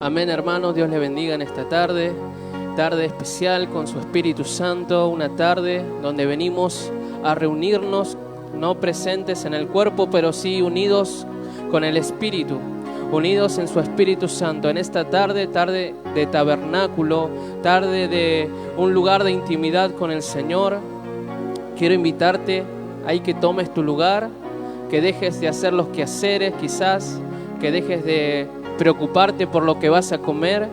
Amén, hermanos. Dios les bendiga en esta tarde especial con su Espíritu Santo, una tarde donde venimos a reunirnos, no presentes en el cuerpo, pero sí unidos con el Espíritu, unidos en su Espíritu Santo. En esta tarde de tabernáculo, tarde de un lugar de intimidad con el Señor, quiero invitarte ahí que tomes tu lugar, que dejes de hacer los quehaceres quizás, que dejes de preocuparte por lo que vas a comer,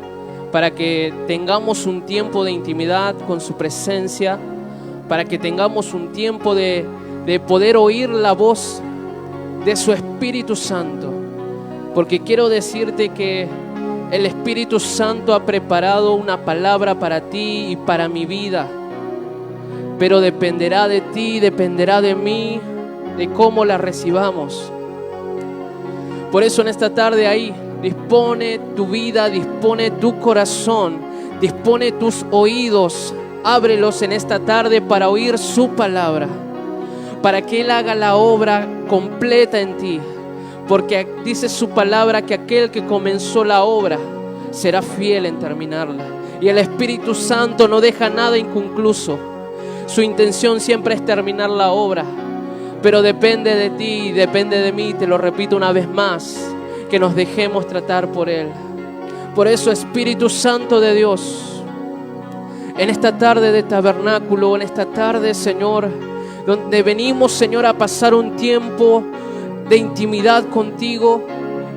para que tengamos un tiempo de intimidad con su presencia, para que tengamos un tiempo de poder oír la voz de su Espíritu Santo. Porque quiero decirte que el Espíritu Santo ha preparado una palabra para ti y para mi vida, pero dependerá de ti, dependerá de mí, de cómo la recibamos. Por eso en esta tarde ahí, dispone tu vida, dispone tu corazón, dispone tus oídos, ábrelos en esta tarde para oír su palabra, para que Él haga la obra completa en ti, porque dice su palabra que aquel que comenzó la obra será fiel en terminarla, y el Espíritu Santo no deja nada inconcluso. Su intención siempre es terminar la obra, pero depende de ti, depende de mí, te lo repito una vez más, que nos dejemos tratar por Él. Por eso, Espíritu Santo de Dios, en esta tarde de tabernáculo, en esta tarde, Señor, donde venimos, Señor, a pasar un tiempo de intimidad contigo,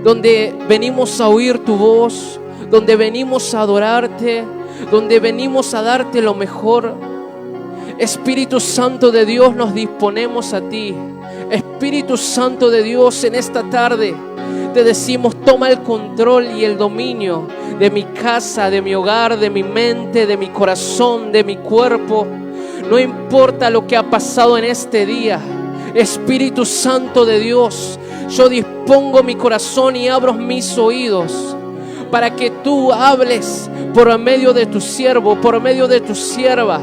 donde venimos a oír tu voz, donde venimos a adorarte, donde venimos a darte lo mejor. Espíritu Santo de Dios, nos disponemos a ti. Espíritu Santo de Dios, en esta tarde te decimos, toma el control y el dominio de mi casa, de mi hogar, de mi mente, de mi corazón, de mi cuerpo. No importa lo que ha pasado en este día, Espíritu Santo de Dios, yo dispongo mi corazón y abro mis oídos para que tú hables por medio de tu siervo, por medio de tu sierva.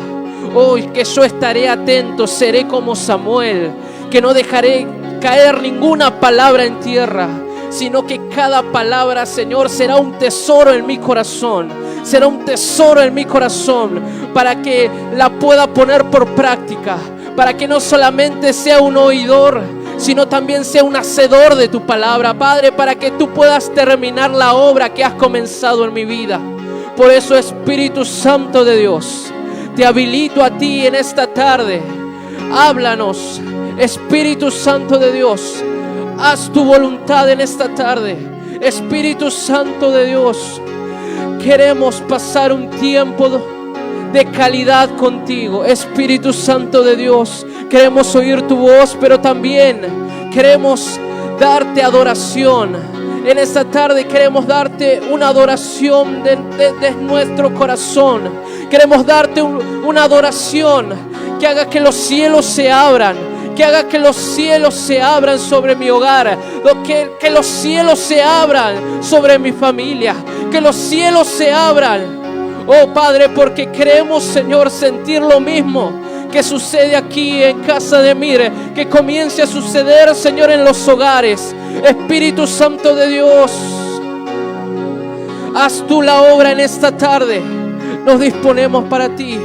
Hoy que yo estaré atento, seré como Samuel, que no dejaré caer ninguna palabra en tierra, sino que cada palabra, Señor, será un tesoro en mi corazón. Será un tesoro en mi corazón para que la pueda poner por práctica, para que no solamente sea un oidor, sino también sea un hacedor de tu palabra, Padre, para que tú puedas terminar la obra que has comenzado en mi vida. Por eso, Espíritu Santo de Dios, te habilito a ti en esta tarde. Háblanos, Espíritu Santo de Dios. Haz tu voluntad en esta tarde. Espíritu Santo de Dios, queremos pasar un tiempo de calidad contigo. Espíritu Santo de Dios, queremos oír tu voz, pero también queremos darte adoración. En esta tarde queremos darte una adoración de nuestro corazón. Queremos darte una adoración que haga que los cielos se abran, que haga que los cielos se abran sobre mi hogar, que los cielos se abran sobre mi familia, que los cielos se abran. Oh Padre, porque queremos, Señor, sentir lo mismo que sucede aquí en casa de Mire, que comience a suceder, Señor, en los hogares. Espíritu Santo de Dios, haz tú la obra en esta tarde. Nos disponemos para ti.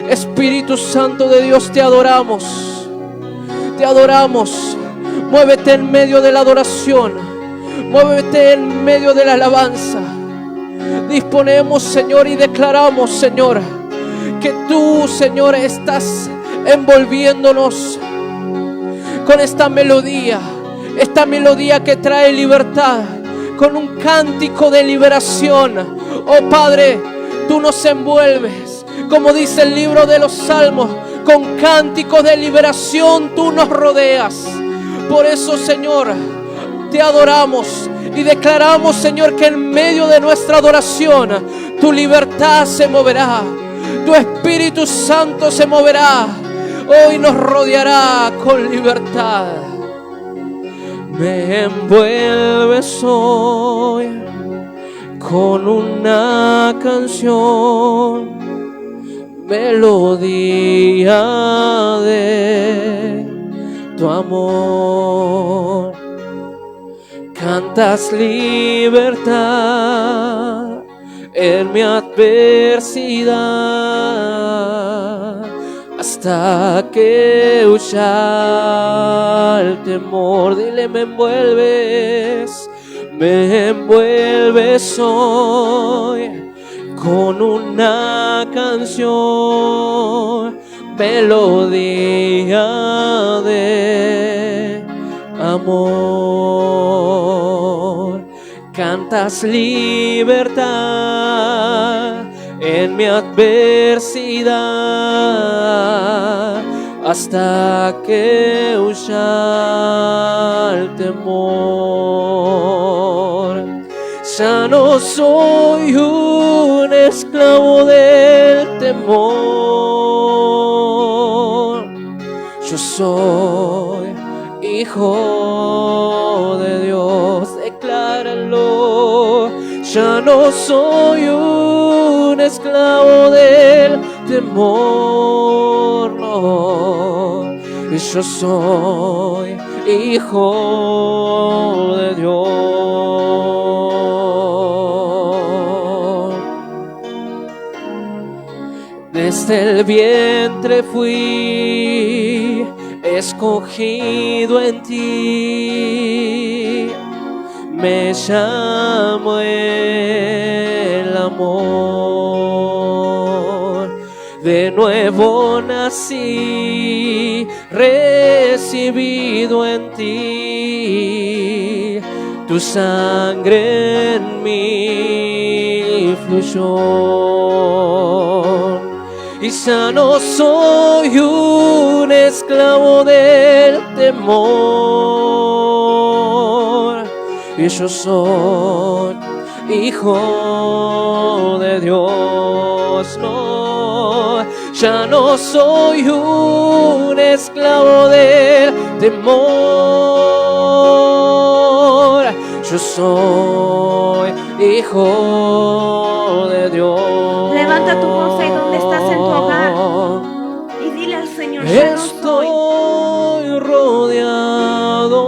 Espíritu Santo de Dios, te adoramos. Te adoramos. Muévete en medio de la adoración. Muévete en medio de la alabanza. Disponemos, Señor, y declaramos, Señor, que tú, Señor, estás envolviéndonos con esta melodía que trae libertad, con un cántico de liberación. Oh Padre, tú nos envuelves, como dice el libro de los Salmos, con cánticos de liberación tú nos rodeas. Por eso, Señor, te adoramos y declaramos, Señor, que en medio de nuestra adoración tu libertad se moverá, tu Espíritu Santo se moverá, hoy nos rodeará con libertad. Me envuelves hoy con una canción, melodía de tu amor. Cantas libertad en mi adversidad, hasta que huya el temor. Dile, me envuelves hoy con una canción, melodía de amor. Cantas libertad en mi adversidad, hasta que huya el temor. Ya no soy un esclavo del temor, yo soy hijo de Dios. Decláralo. Ya no soy un esclavo del temor, no, yo soy hijo de Dios. Desde el vientre fui escogido en ti, me llamo el amor. De nuevo nací, recibido en ti, tu sangre en mí fluyó. Y ya no soy un esclavo del temor, y yo soy hijo de Dios. No, ya no soy un esclavo del temor, yo soy hijo de Dios. Levanta tu voz ahí donde estás en tu hogar y dile al Señor, ya no soy. Estoy rodeado.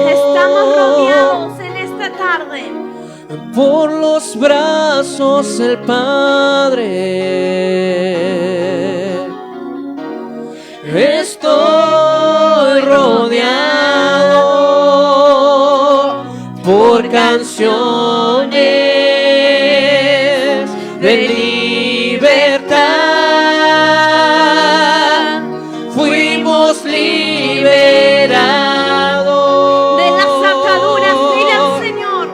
Estamos rodeados en esta tarde por los brazos del Padre. Estoy rodeado por canciones de libertad. Fuimos liberados de las ataduras. Dile al Señor.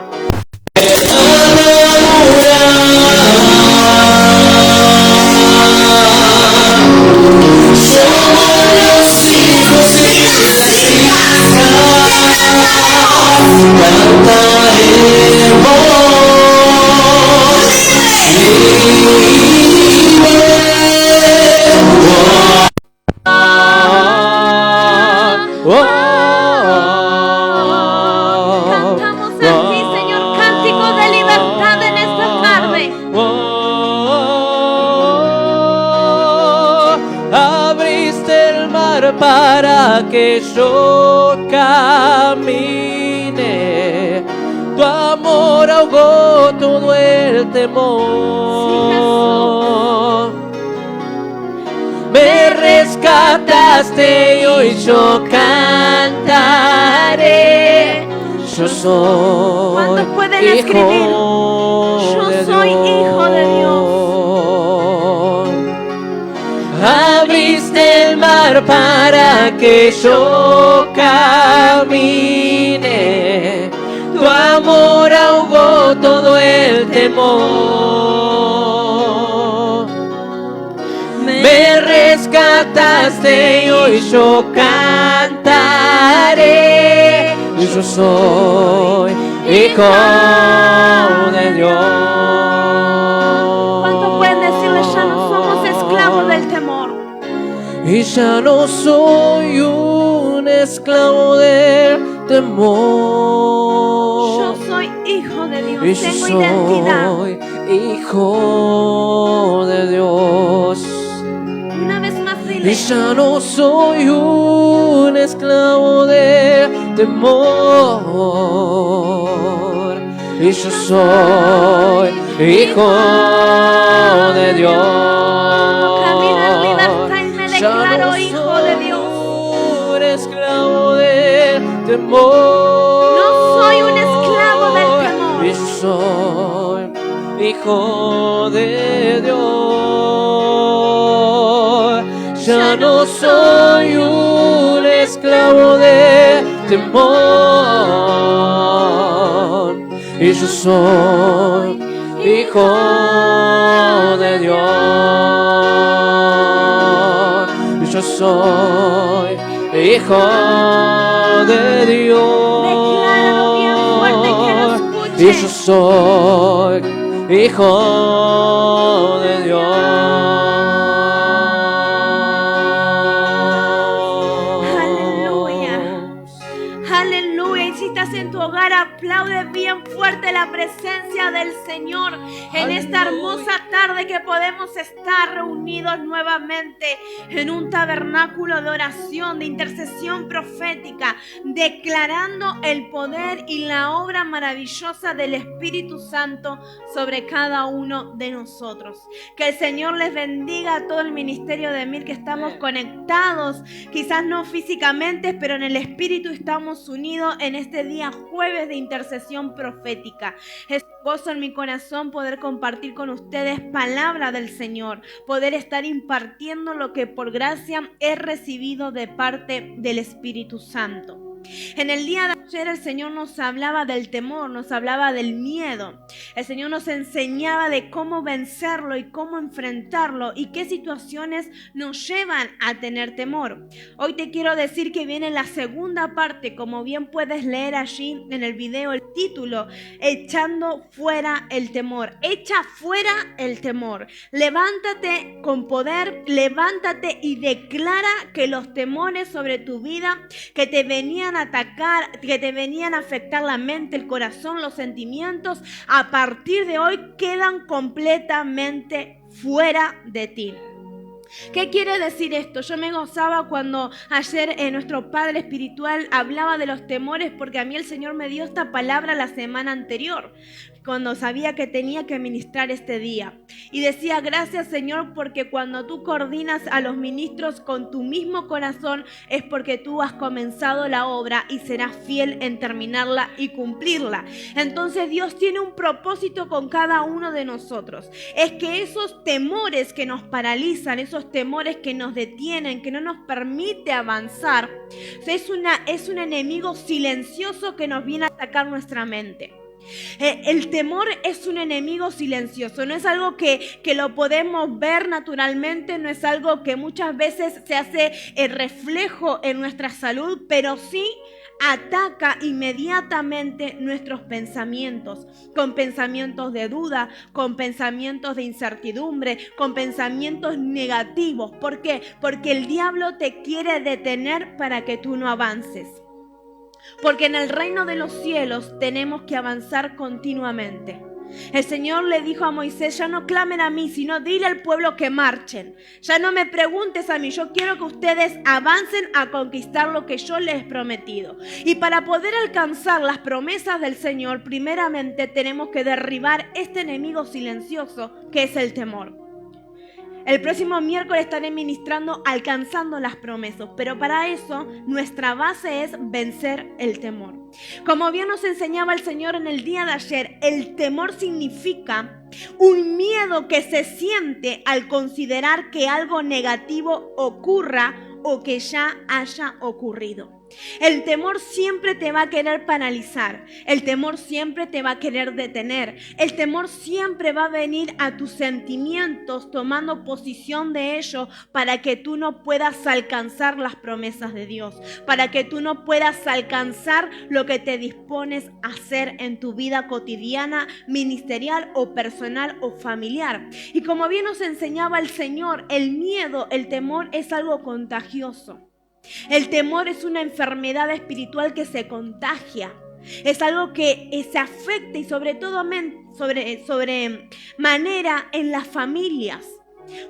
Cantamos a ti, Señor, cántico de libertad en esta tarde. Abriste el mar para que yo camine. Tu amor ahogó todo el temor. Me rescataste y hoy yo cantaré. Yo soy ¿Cuántos pueden escribir? Yo soy hijo de Dios. Abriste el mar para que yo camine. Tu amor ahogó todo el temor. Me rescataste y hoy yo cantaré. Yo soy hijo de Dios. ¿Cuántos pueden decirle, ya no somos esclavos del temor? Y ya no soy un esclavo del temor. Yo soy hijo de Dios, Y tengo yo identidad. soy hijo de Dios. Una vez más Y dile, ya no soy un esclavo del temor. y yo soy hijo de Dios. Camino en libertad y me declaro hijo de Dios. Esclavo del temor. No soy un esclavo del temor. Y yo soy hijo de Dios. Ya no soy un esclavo del temor. Y yo soy hijo de Dios. Y yo soy hijo de Dios. Decláralo bien fuerte que lo escuche. Y yo soy hijo de Dios. Aleluya. Aleluya. Y si estás en tu hogar, aplaude bien fuerte la presencia del Señor en esta hermosa tarde que podemos estar reunidos nuevamente en un tabernáculo de oración, de intercesión profética, declarando el poder y la obra maravillosa del Espíritu Santo sobre cada uno de nosotros. Que el Señor les bendiga a todo el ministerio de MIR, que estamos conectados, quizás no físicamente, pero en el Espíritu estamos unidos en este día jueves de intercesión profética. Es gozo en mi corazón poder compartir con ustedes palabra del Señor, poder estar impartiendo lo que por gracia he recibido de parte del Espíritu Santo. En el día de ayer el Señor nos hablaba del temor, nos hablaba del miedo. El Señor nos enseñaba de cómo vencerlo y cómo enfrentarlo y qué situaciones nos llevan a tener temor. Hoy te quiero decir que viene la segunda parte, como bien puedes leer allí en el video el título, echando fuera el temor. Echa fuera el temor. Levántate con poder, levántate y declara que los temores sobre tu vida que te venían a atacar, que te venían a afectar la mente, el corazón, los sentimientos, a partir de hoy quedan completamente fuera de ti. ¿Qué quiere decir esto? Yo me gozaba cuando ayer nuestro padre espiritual hablaba de los temores, porque a mí el Señor me dio esta palabra la semana anterior, cuando sabía que tenía que ministrar este día. Y decía, gracias Señor, porque cuando tú coordinas a los ministros con tu mismo corazón, es porque tú has comenzado la obra y serás fiel en terminarla y cumplirla. Entonces Dios tiene un propósito con cada uno de nosotros. Es que esos temores que nos paralizan, esos temores que nos detienen, que no nos permite avanzar, es un enemigo silencioso que nos viene a atacar nuestra mente. El temor es un enemigo silencioso, no es algo que lo podemos ver naturalmente, no es algo que muchas veces se hace el reflejo en nuestra salud, pero sí ataca inmediatamente nuestros pensamientos, con pensamientos de duda, con pensamientos de incertidumbre, con pensamientos negativos. ¿Por qué? Porque el diablo te quiere detener para que tú no avances. Porque en el reino de los cielos tenemos que avanzar continuamente. El Señor le dijo a Moisés, ya no clamen a mí, sino dile al pueblo que marchen. Ya no me preguntes a mí, yo quiero que ustedes avancen a conquistar lo que yo les he prometido. Y para poder alcanzar las promesas del Señor, primeramente tenemos que derribar este enemigo silencioso que es el temor. El próximo miércoles estaré ministrando alcanzando las promesas, pero para eso nuestra base es vencer el temor. Como bien nos enseñaba el Señor en el día de ayer, el temor significa un miedo que se siente al considerar que algo negativo ocurra o que ya haya ocurrido. El temor siempre te va a querer paralizar, el temor siempre te va a querer detener, el temor siempre va a venir a tus sentimientos tomando posición de ello para que tú no puedas alcanzar las promesas de Dios, para que tú no puedas alcanzar lo que te dispones a hacer en tu vida cotidiana, ministerial o personal o familiar. Y como bien nos enseñaba el Señor, el miedo, el temor es algo contagioso. El temor es una enfermedad espiritual que se contagia. Es algo que se afecta y sobre todo manera en las familias.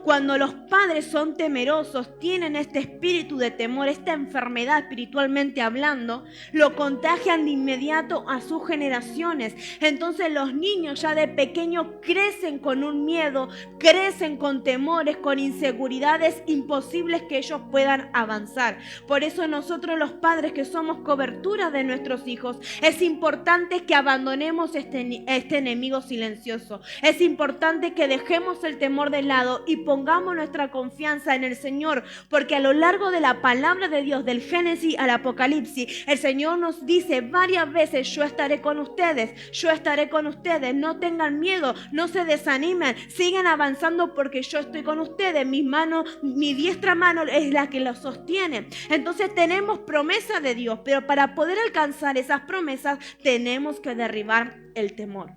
Cuando los padres son temerosos, tienen este espíritu de temor, esta enfermedad espiritualmente hablando, lo contagian de inmediato a sus generaciones. Entonces los niños ya de pequeños crecen con un miedo, crecen con temores, con inseguridades imposibles que ellos puedan avanzar. Por eso nosotros los padres que somos cobertura de nuestros hijos, es importante que abandonemos este enemigo silencioso. Es importante que dejemos el temor de lado y pongamos nuestra confianza en el Señor, porque a lo largo de la palabra de Dios, del Génesis al Apocalipsis, el Señor nos dice varias veces: yo estaré con ustedes, yo estaré con ustedes, no tengan miedo, no se desanimen, sigan avanzando porque yo estoy con ustedes, mi diestra mano es la que los sostiene. Entonces tenemos promesa de Dios, pero para poder alcanzar esas promesas tenemos que derribar el temor.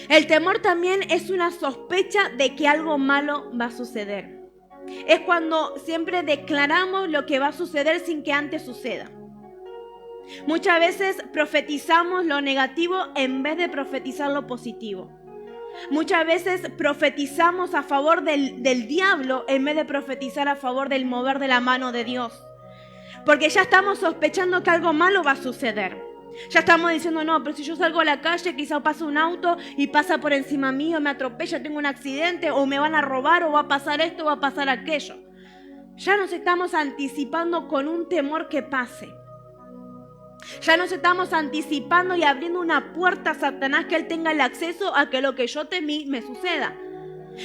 El temor también es una sospecha de que algo malo va a suceder. Es cuando siempre declaramos lo que va a suceder sin que antes suceda. Muchas veces profetizamos lo negativo en vez de profetizar lo positivo. Muchas veces profetizamos a favor del diablo en vez de profetizar a favor del mover de la mano de Dios. Porque ya estamos sospechando que algo malo va a suceder. Ya estamos diciendo: no, pero si yo salgo a la calle, quizá pasa un auto y pasa por encima mío, me atropella, tengo un accidente, o me van a robar, o va a pasar esto, o va a pasar aquello. Ya nos estamos anticipando con un temor que pase. Ya nos estamos anticipando y abriendo una puerta a Satanás, que él tenga el acceso a que lo que yo temí me suceda.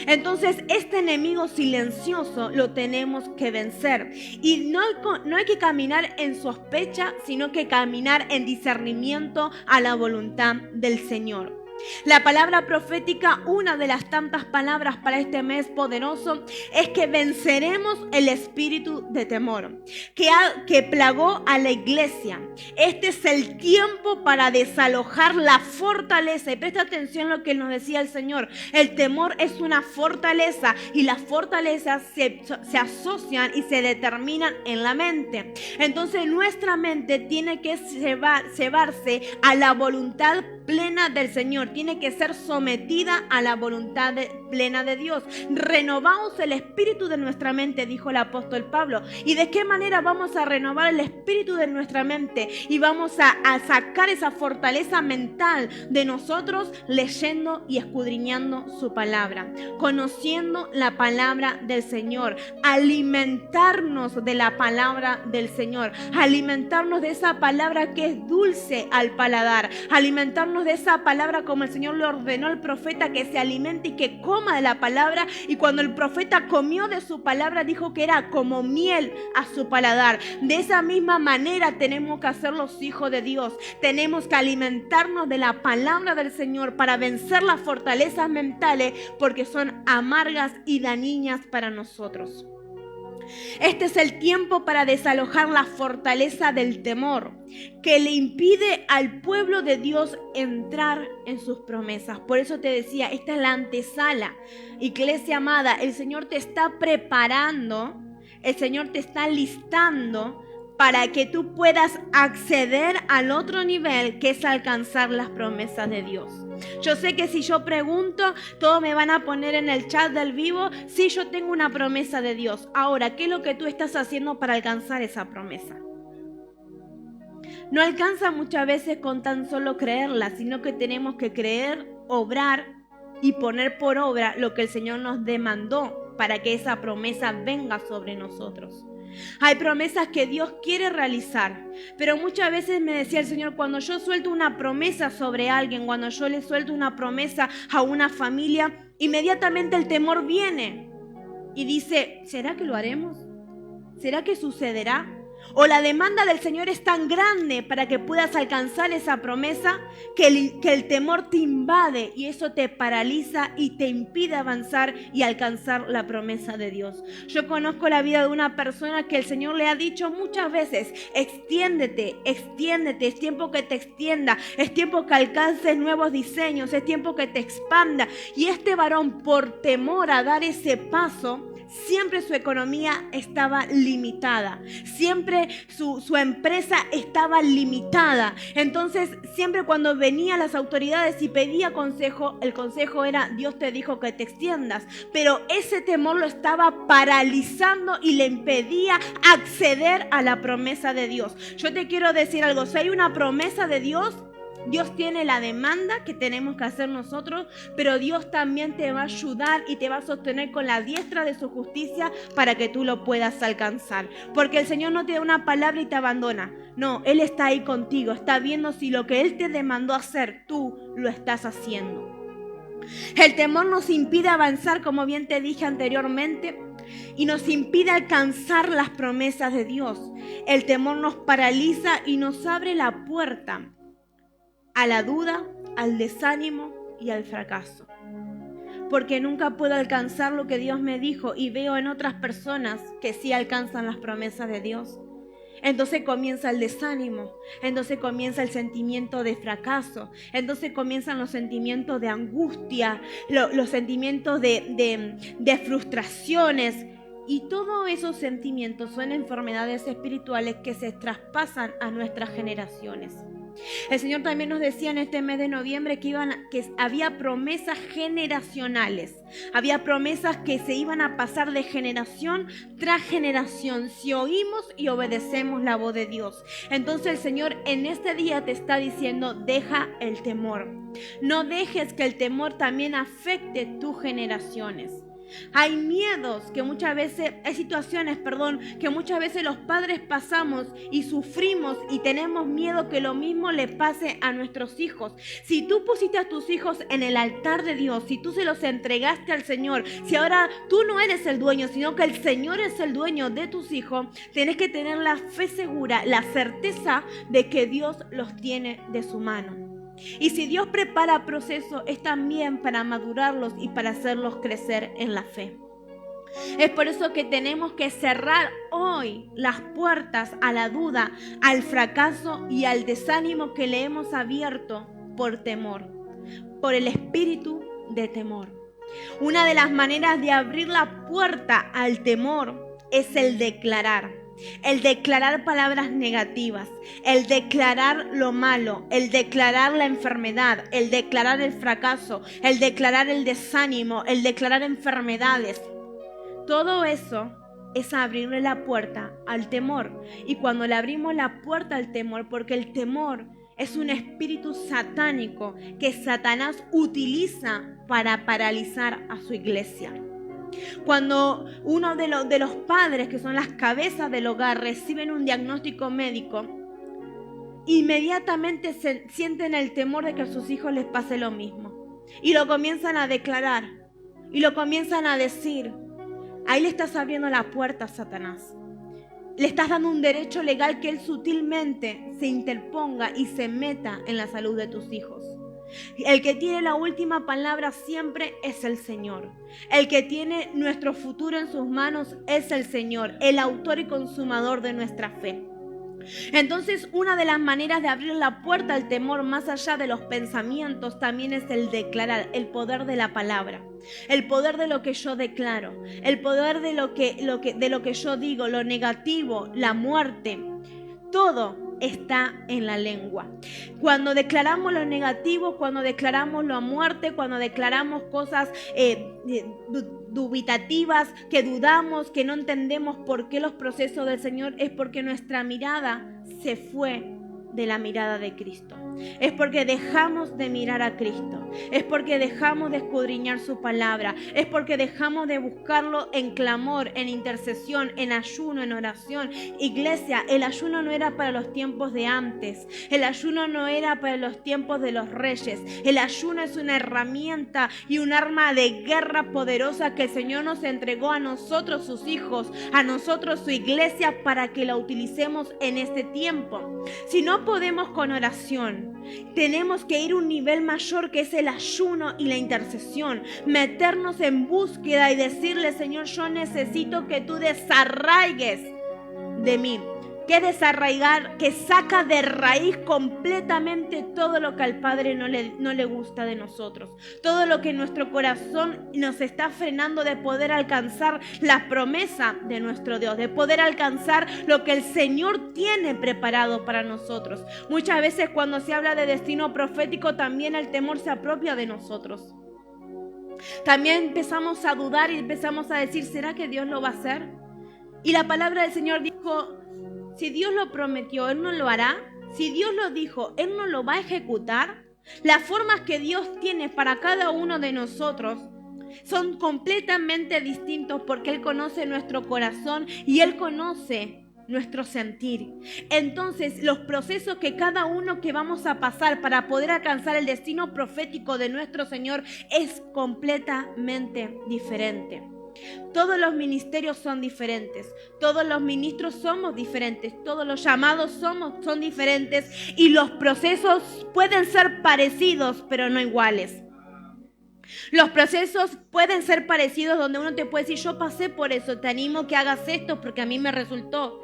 Entonces este enemigo silencioso lo tenemos que vencer. Y no hay que caminar en sospecha, sino que caminar en discernimiento a la voluntad del Señor. La palabra profética, una de las tantas palabras para este mes poderoso, es que venceremos el espíritu de temor que plagó a la iglesia. Este es el tiempo para desalojar la fortaleza. Y presta atención a lo que nos decía el Señor. El temor es una fortaleza, y las fortalezas se asocian y se determinan en la mente. Entonces nuestra mente tiene que cebarse a la voluntad plena del Señor, tiene que ser sometida a la voluntad plena de Dios. Renovaos el espíritu de nuestra mente, dijo el apóstol Pablo. ¿Y de qué manera vamos a renovar el espíritu de nuestra mente? Y vamos a sacar esa fortaleza mental de nosotros leyendo y escudriñando su palabra, conociendo la palabra del Señor, alimentarnos de la palabra del Señor, alimentarnos de esa palabra que es dulce al paladar, alimentarnos de esa palabra como el Señor le ordenó al profeta, que se alimente y que coma de la palabra. Y cuando el profeta comió de su palabra, dijo que era como miel a su paladar. De esa misma manera tenemos que hacer los hijos de Dios. Tenemos que alimentarnos de la palabra del Señor para vencer las fortalezas mentales, porque son amargas y dañinas para nosotros. Este es el tiempo para desalojar la fortaleza del temor que le impide al pueblo de Dios entrar en sus promesas. Por eso te decía, esta es la antesala. Iglesia amada, el Señor te está preparando, el Señor te está listando para que tú puedas acceder al otro nivel, que es alcanzar las promesas de Dios. Yo sé que si yo pregunto, todos me van a poner en el chat del vivo: sí, yo tengo una promesa de Dios. Ahora, ¿qué es lo que tú estás haciendo para alcanzar esa promesa? No alcanza muchas veces con tan solo creerla, sino que tenemos que creer, obrar y poner por obra lo que el Señor nos demandó para que esa promesa venga sobre nosotros. Hay promesas que Dios quiere realizar, pero muchas veces me decía el Señor: cuando yo suelto una promesa sobre alguien, cuando yo le suelto una promesa a una familia, inmediatamente el temor viene y dice: ¿será que lo haremos? ¿Será que sucederá? O la demanda del Señor es tan grande para que puedas alcanzar esa promesa que el temor te invade, y eso te paraliza y te impide avanzar y alcanzar la promesa de Dios. Yo conozco la vida de una persona que el Señor le ha dicho muchas veces: extiéndete, extiéndete, es tiempo que te extienda, es tiempo que alcances nuevos diseños, es tiempo que te expanda. Y este varón, por temor a dar ese paso, siempre su economía estaba limitada, siempre su empresa estaba limitada. Entonces siempre cuando venían las autoridades y pedía consejo, el consejo era: Dios te dijo que te extiendas, pero ese temor lo estaba paralizando y le impedía acceder a la promesa de Dios. Yo te quiero decir algo: si hay una promesa de Dios, Dios tiene la demanda que tenemos que hacer nosotros, pero Dios también te va a ayudar y te va a sostener con la diestra de su justicia para que tú lo puedas alcanzar. Porque el Señor no te da una palabra y te abandona. No, Él está ahí contigo, está viendo si lo que Él te demandó hacer, tú lo estás haciendo. El temor nos impide avanzar, como bien te dije anteriormente, y nos impide alcanzar las promesas de Dios. El temor nos paraliza y nos abre la puerta a la duda, al desánimo y al fracaso. Porque nunca puedo alcanzar lo que Dios me dijo y veo en otras personas que sí alcanzan las promesas de Dios. Entonces comienza el desánimo, entonces comienza el sentimiento de fracaso, entonces comienzan los sentimientos de angustia, los sentimientos de frustraciones. Y todos esos sentimientos son enfermedades espirituales que se traspasan a nuestras generaciones. El Señor también nos decía en este mes de noviembre que había promesas generacionales, había promesas que se iban a pasar de generación tras generación si oímos y obedecemos la voz de Dios. Entonces el Señor en este día te está diciendo: deja el temor, no dejes que el temor también afecte tus generaciones. Hay miedos que muchas veces, hay situaciones, que muchas veces los padres pasamos y sufrimos y tenemos miedo que lo mismo le pase a nuestros hijos. Si tú pusiste a tus hijos en el altar de Dios, si tú se los entregaste al Señor, si ahora tú no eres el dueño, sino que el Señor es el dueño de tus hijos, tienes que tener la fe segura, la certeza de que Dios los tiene de su mano. Y si Dios prepara proceso, es también para madurarlos y para hacerlos crecer en la fe. Es por eso que tenemos que cerrar hoy las puertas a la duda, al fracaso y al desánimo que le hemos abierto por temor, por el espíritu de temor. Una de las maneras de abrir la puerta al temor es el declarar. El declarar palabras negativas, el declarar lo malo, el declarar la enfermedad, el declarar el fracaso, el declarar el desánimo, el declarar enfermedades. Todo eso es abrirle la puerta al temor. Y cuando le abrimos la puerta al temor, porque el temor es un espíritu satánico que Satanás utiliza para paralizar a su iglesia. Cuando uno de los padres, que son las cabezas del hogar, reciben un diagnóstico médico, inmediatamente sienten el temor de que a sus hijos les pase lo mismo. Y lo comienzan a declarar, y lo comienzan a decir. Ahí le estás abriendo la puerta a Satanás. Le estás dando un derecho legal que él sutilmente se interponga y se meta en la salud de tus hijos. El que tiene la última palabra siempre es el Señor. El que tiene nuestro futuro en sus manos es el Señor, el autor y consumador de nuestra fe. Entonces, una de las maneras de abrir la puerta al temor más allá de los pensamientos también es el declarar, el poder de la palabra, el poder de lo que yo declaro, el poder de lo que yo digo, lo negativo, la muerte. Todo está en la lengua. Cuando declaramos lo negativo, cuando declaramos la muerte, cuando declaramos cosas dubitativas, que dudamos, que no entendemos por qué los procesos del Señor, es porque nuestra mirada se fue de la mirada de Cristo. Es porque dejamos de mirar a Cristo. Es porque dejamos de escudriñar su palabra. Es porque dejamos de buscarlo en clamor, en intercesión, en ayuno, en oración. Iglesia, el ayuno no era para los tiempos de antes. El ayuno no era para los tiempos de los reyes. El ayuno es una herramienta y un arma de guerra poderosa que el Señor nos entregó a nosotros, sus hijos, a nosotros, su iglesia, para que la utilicemos en este tiempo. Si no podemos con oración, tenemos que ir a un nivel mayor, que es el ayuno y la intercesión. Meternos en búsqueda y decirle: Señor, yo necesito que tú desarraigues de mí que desarraigar, que saca de raíz completamente todo lo que al Padre no le gusta de nosotros. Todo lo que nuestro corazón nos está frenando de poder alcanzar la promesa de nuestro Dios, de poder alcanzar lo que el Señor tiene preparado para nosotros. Muchas veces cuando se habla de destino profético, también el temor se apropia de nosotros. También empezamos a dudar y empezamos a decir, ¿será que Dios lo va a hacer? Y la palabra del Señor dijo, si Dios lo prometió, Él no lo hará. Si Dios lo dijo, Él no lo va a ejecutar. Las formas que Dios tiene para cada uno de nosotros son completamente distintos porque Él conoce nuestro corazón y Él conoce nuestro sentir. Entonces, los procesos que cada uno que vamos a pasar para poder alcanzar el destino profético de nuestro Señor es completamente diferente. Todos los ministerios son diferentes, todos los ministros somos diferentes, todos los llamados son diferentes y los procesos pueden ser parecidos pero no iguales. Los procesos pueden ser parecidos donde uno te puede decir, yo pasé por eso, te animo que hagas esto porque a mí me resultó.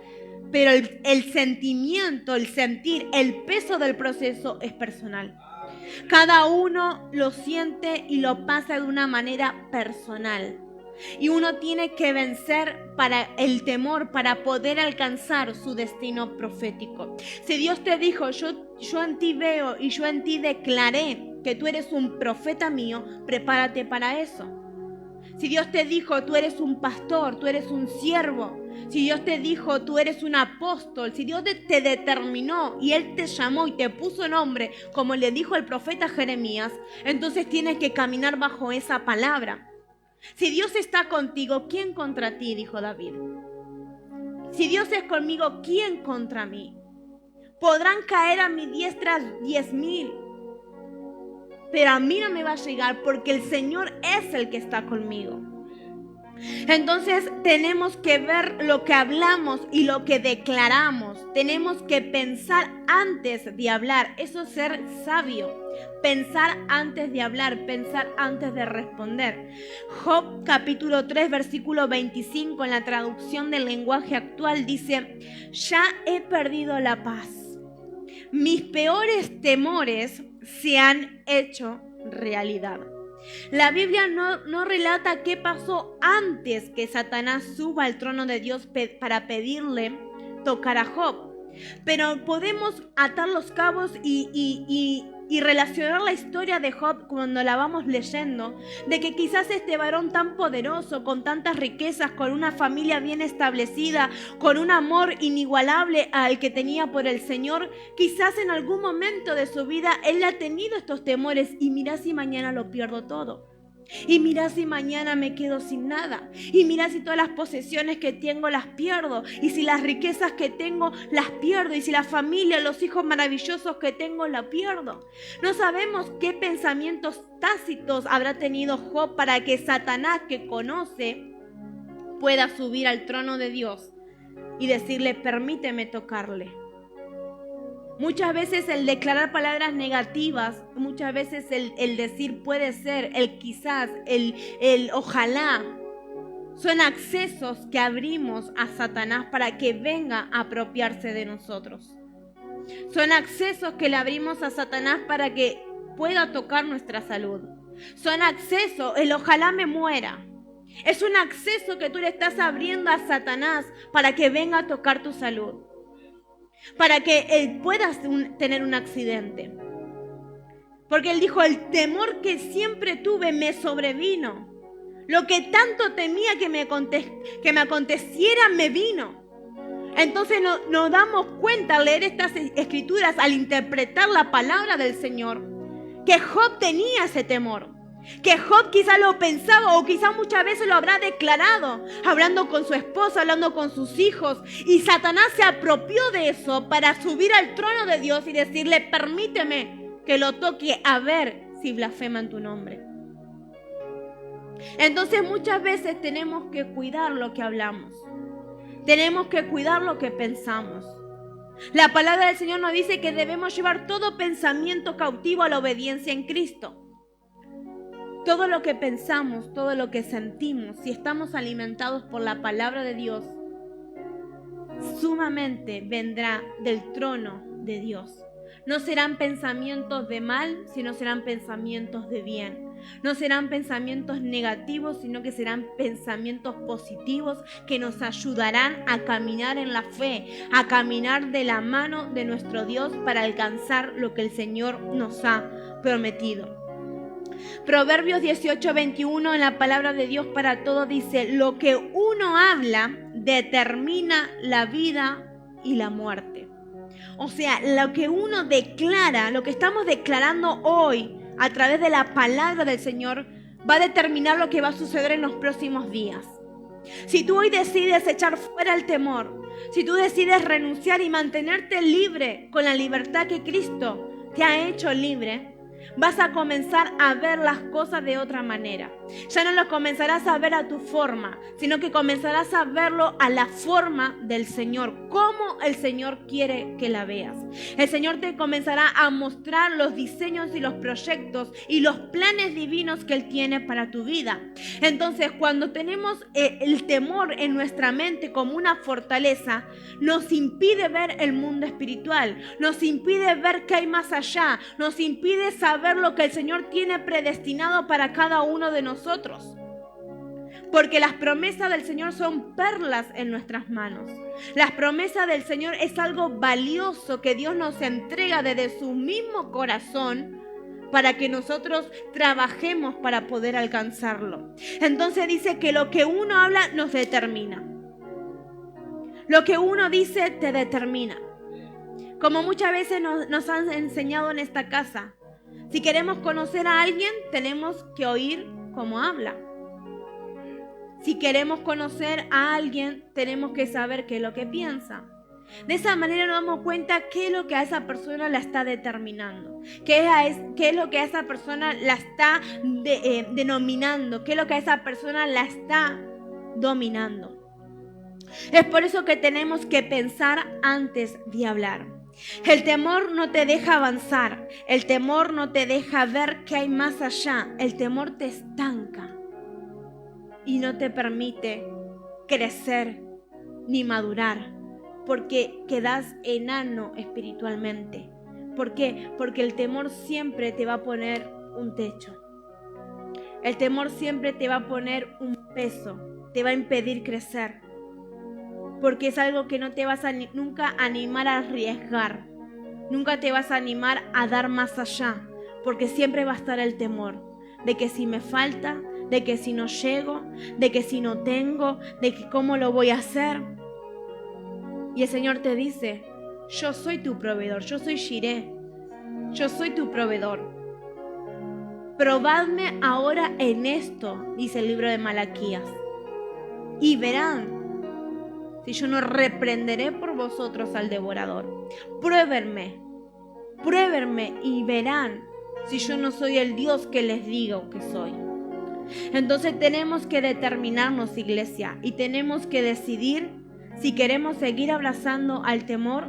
Pero el sentimiento, el sentir, el peso del proceso es personal. Cada uno lo siente y lo pasa de una manera personal. Y uno tiene que vencer para el temor para poder alcanzar su destino profético. Si Dios te dijo, yo en ti veo y yo en ti declaré que tú eres un profeta mío, prepárate para eso. Si Dios te dijo, tú eres un pastor, tú eres un siervo. Si Dios te dijo, tú eres un apóstol. Si Dios te determinó y Él te llamó y te puso nombre, como le dijo el profeta Jeremías, entonces tienes que caminar bajo esa palabra. Si Dios está contigo, ¿quién contra ti? Dijo David. Si Dios es conmigo, ¿quién contra mí? Podrán caer a mi diestra 10,000, pero a mí no me va a llegar porque el Señor es el que está conmigo. Entonces tenemos que ver lo que hablamos y lo que declaramos. Tenemos que pensar antes de hablar. Eso es ser sabio. Pensar antes de hablar, pensar antes de responder. Job capítulo 3 versículo 25 en la traducción del lenguaje actual dice, ya he perdido la paz. Mis peores temores se han hecho realidad. La Biblia no relata qué pasó antes que Satanás suba al trono de Dios para pedirle tocar a Job. Pero podemos atar los cabos y relacionar la historia de Job cuando la vamos leyendo, de que quizás este varón tan poderoso, con tantas riquezas, con una familia bien establecida, con un amor inigualable al que tenía por el Señor, quizás en algún momento de su vida él ha tenido estos temores y mira si mañana lo pierdo todo. Y mira si mañana me quedo sin nada. Y mira si todas las posesiones que tengo las pierdo. Y si las riquezas que tengo las pierdo. Y si la familia, los hijos maravillosos que tengo la pierdo. No sabemos qué pensamientos tácitos habrá tenido Job para que Satanás, que conoce, pueda subir al trono de Dios y decirle, permíteme tocarle. Muchas veces el declarar palabras negativas, muchas veces el decir puede ser, el quizás, el ojalá, son accesos que abrimos a Satanás para que venga a apropiarse de nosotros. Son accesos que le abrimos a Satanás para que pueda tocar nuestra salud. Son accesos, el ojalá me muera. Es un acceso que tú le estás abriendo a Satanás para que venga a tocar tu salud. Para que él pueda tener un accidente. Porque él dijo, el temor que siempre tuve me sobrevino. Lo que tanto temía que me aconteciera me vino. Entonces nos damos cuenta al leer estas escrituras, al interpretar la palabra del Señor, que Job tenía ese temor. Que Job quizá lo pensaba o quizá muchas veces lo habrá declarado, hablando con su esposa, hablando con sus hijos. Y Satanás se apropió de eso para subir al trono de Dios y decirle, permíteme que lo toque a ver si blasfema en tu nombre. Entonces muchas veces tenemos que cuidar lo que hablamos. Tenemos que cuidar lo que pensamos. La palabra del Señor nos dice que debemos llevar todo pensamiento cautivo a la obediencia en Cristo. Todo lo que pensamos, todo lo que sentimos, si estamos alimentados por la palabra de Dios, sumamente vendrá del trono de Dios. No serán pensamientos de mal, sino serán pensamientos de bien. No serán pensamientos negativos, sino que serán pensamientos positivos que nos ayudarán a caminar en la fe, a caminar de la mano de nuestro Dios para alcanzar lo que el Señor nos ha prometido. Proverbios 18:21 en la palabra de Dios para todos dice: lo que uno habla determina la vida y la muerte. O sea, lo que uno declara, lo que estamos declarando hoy a través de la palabra del Señor, va a determinar lo que va a suceder en los próximos días. Si tú hoy decides echar fuera el temor, si tú decides renunciar y mantenerte libre con la libertad que Cristo te ha hecho libre, vas a comenzar a ver las cosas de otra manera. Ya no lo comenzarás a ver a tu forma, sino que comenzarás a verlo a la forma del Señor, como el Señor quiere que la veas. El Señor te comenzará a mostrar los diseños y los proyectos y los planes divinos que Él tiene para tu vida. Entonces, cuando tenemos el temor en nuestra mente como una fortaleza, nos impide ver el mundo espiritual, nos impide ver qué hay más allá, nos impide saber lo que el Señor tiene predestinado para cada uno de nosotros. Porque las promesas del Señor son perlas en nuestras manos. Las promesas del Señor es algo valioso que Dios nos entrega desde su mismo corazón para que nosotros trabajemos para poder alcanzarlo. Entonces dice que lo que uno habla nos determina. Lo que uno dice te determina. Como muchas veces nos han enseñado en esta casa, si queremos conocer a alguien, tenemos que oír cómo habla. Si queremos conocer a alguien, tenemos que saber qué es lo que piensa. De esa manera nos damos cuenta qué es lo que a esa persona la está determinando, qué es lo que a esa persona la está denominando, qué es lo que a esa persona la está dominando. Es por eso que tenemos que pensar antes de hablar. El temor no te deja avanzar, el temor no te deja ver qué hay más allá, el temor te estanca y no te permite crecer ni madurar, porque quedas enano espiritualmente. ¿Por qué? Porque el temor siempre te va a poner un techo, el temor siempre te va a poner un peso, te va a impedir crecer. Porque es algo que no te vas a nunca animar a arriesgar. Nunca te vas a animar a dar más allá. Porque siempre va a estar el temor de que si me falta, de que si no llego, de que si no tengo, de que cómo lo voy a hacer. Y el Señor te dice: yo soy tu proveedor, yo soy Jireh, yo soy tu proveedor. Probadme ahora en esto, dice el libro de Malaquías, y verán si yo no reprenderé por vosotros al devorador. Pruébenme y verán si yo no soy el Dios que les digo que soy. Entonces tenemos que determinarnos, iglesia, y tenemos que decidir si queremos seguir abrazando al temor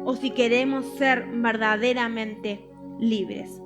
o si queremos ser verdaderamente libres.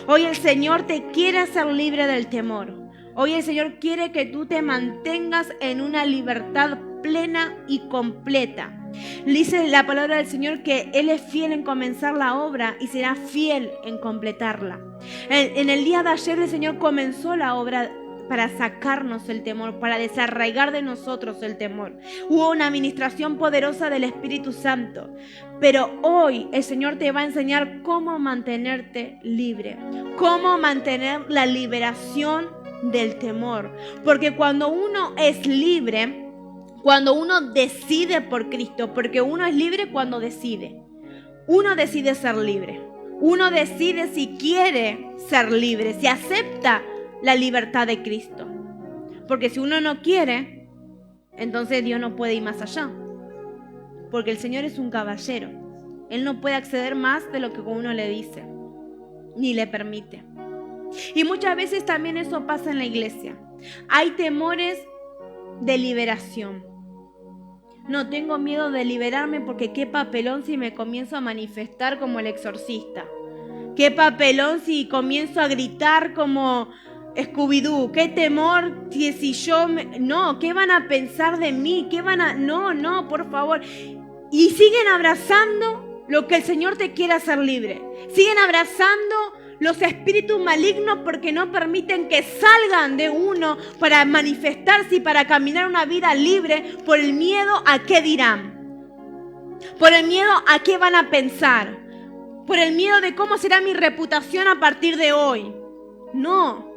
Hoy el Señor te quiere hacer libre del temor. Hoy el Señor quiere que tú te mantengas en una libertad plena y completa. Dice la palabra del Señor que Él es fiel en comenzar la obra y será fiel en completarla. En el día de ayer el Señor comenzó la obra para sacarnos el temor, para desarraigar de nosotros el temor. Hubo una administración poderosa del Espíritu Santo, pero hoy el Señor te va a enseñar cómo mantenerte libre, cómo mantener la liberación del temor, porque cuando uno es libre, cuando uno decide por Cristo, porque uno es libre cuando decide. Uno decide ser libre. Uno decide si quiere ser libre, si acepta la libertad de Cristo. Porque si uno no quiere, entonces Dios no puede ir más allá. Porque el Señor es un caballero. Él no puede acceder más de lo que uno le dice, ni le permite. Y muchas veces también eso pasa en la iglesia. Hay temores de liberación. No tengo miedo de liberarme porque qué papelón si me comienzo a manifestar como el exorcista. Qué papelón si comienzo a gritar como Scooby-Doo. Qué temor si yo... No, ¿qué van a pensar de mí? ¿Qué van a...? No, por favor. y siguen abrazando lo que el Señor te quiere hacer libre. Siguen abrazando los espíritus malignos porque no permiten que salgan de uno para manifestarse y para caminar una vida libre por el miedo a qué dirán, por el miedo a qué van a pensar, por el miedo de cómo será mi reputación a partir de hoy. No,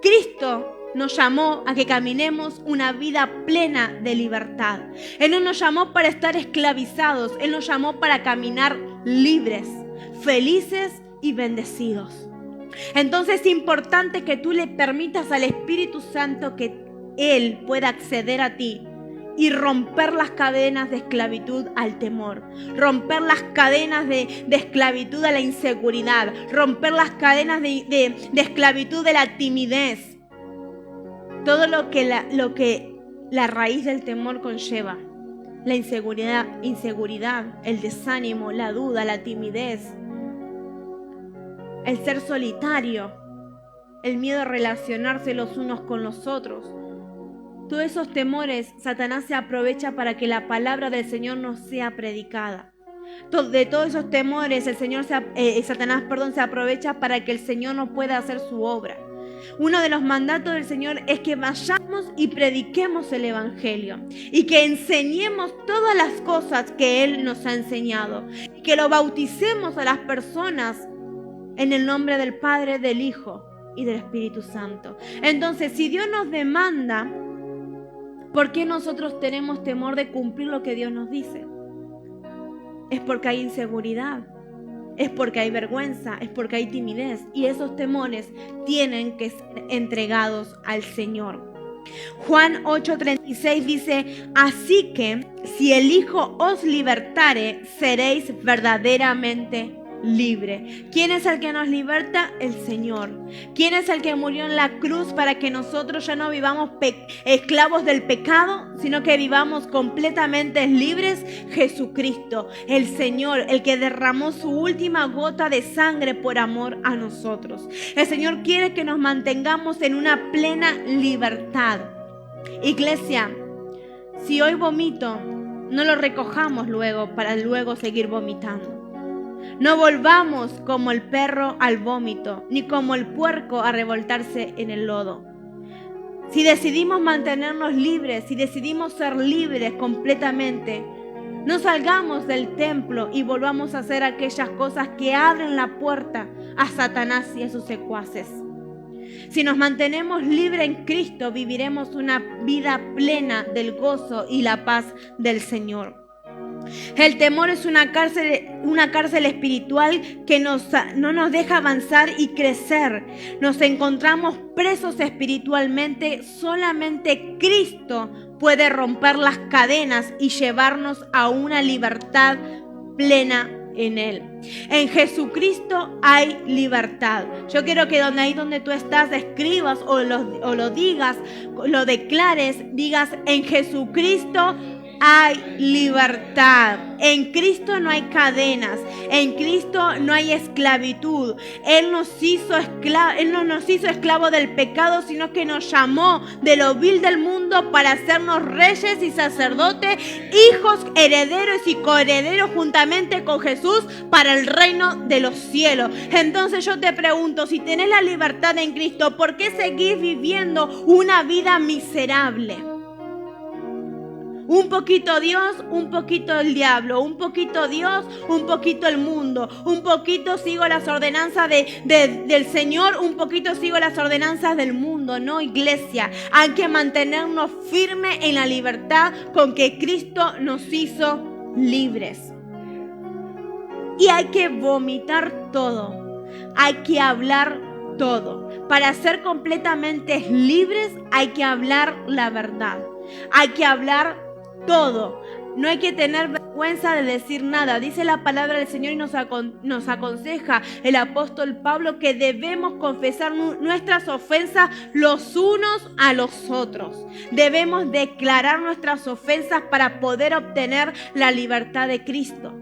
Cristo nos llamó a que caminemos una vida plena de libertad. Él no nos llamó para estar esclavizados, Él nos llamó para caminar libres, felices y bendecidos. Entonces es importante que tú le permitas al Espíritu Santo que Él pueda acceder a ti y romper las cadenas de esclavitud al temor, romper las cadenas de esclavitud a la inseguridad, romper las cadenas de esclavitud de la timidez. Todo lo que la raíz del temor conlleva, la inseguridad, el desánimo, la duda, la timidez, el ser solitario, el miedo a relacionarse los unos con los otros. Todos esos temores, Satanás se aprovecha para que la palabra del Señor no sea predicada. De todos esos temores, Satanás se aprovecha para que el Señor no pueda hacer su obra. Uno de los mandatos del Señor es que vayamos y prediquemos el Evangelio y que enseñemos todas las cosas que Él nos ha enseñado, y que lo bauticemos a las personas en el nombre del Padre, del Hijo y del Espíritu Santo. Entonces, si Dios nos demanda, ¿por qué nosotros tenemos temor de cumplir lo que Dios nos dice? Es porque hay inseguridad, es porque hay vergüenza, es porque hay timidez, y esos temores tienen que ser entregados al Señor. Juan 8:36 dice: así que si el Hijo os libertare, seréis verdaderamente libre. ¿Quién es el que nos liberta? El Señor. ¿Quién es el que murió en la cruz para que nosotros ya no vivamos esclavos del pecado, sino que vivamos completamente libres? Jesucristo, el Señor, el que derramó su última gota de sangre por amor a nosotros. El Señor quiere que nos mantengamos en una plena libertad. Iglesia, si hoy vomito, no lo recojamos luego para luego seguir vomitando. No volvamos como el perro al vómito, ni como el puerco a revoltarse en el lodo. Si decidimos mantenernos libres, si decidimos ser libres completamente, no salgamos del templo y volvamos a hacer aquellas cosas que abren la puerta a Satanás y a sus secuaces. Si nos mantenemos libres en Cristo, viviremos una vida plena del gozo y la paz del Señor. El temor es una cárcel espiritual que no nos deja avanzar y crecer. Nos encontramos presos espiritualmente. Solamente Cristo puede romper las cadenas y llevarnos a una libertad plena en Él. En Jesucristo hay libertad. Yo quiero que ahí donde tú estás escribas o lo digas, lo declares, digas: en Jesucristo hay libertad. En Cristo no hay cadenas. En Cristo no hay esclavitud. Él no nos hizo esclavos del pecado, sino que nos llamó de lo vil del mundo para hacernos reyes y sacerdotes, hijos, herederos y coherederos juntamente con Jesús para el reino de los cielos. Entonces yo te pregunto, si tenés la libertad en Cristo, ¿por qué seguís viviendo una vida miserable? Un poquito Dios, un poquito el diablo, un poquito Dios, un poquito el mundo, un poquito sigo las ordenanzas del Señor, un poquito sigo las ordenanzas del mundo. No, iglesia, hay que mantenernos firmes en la libertad con que Cristo nos hizo libres. Y hay que vomitar todo, hay que hablar todo. Para ser completamente libres hay que hablar la verdad, hay que hablar todo. No hay que tener vergüenza de decir nada. Dice la palabra del Señor y nos aconseja el apóstol Pablo que debemos confesar nuestras ofensas los unos a los otros. Debemos declarar nuestras ofensas para poder obtener la libertad de Cristo.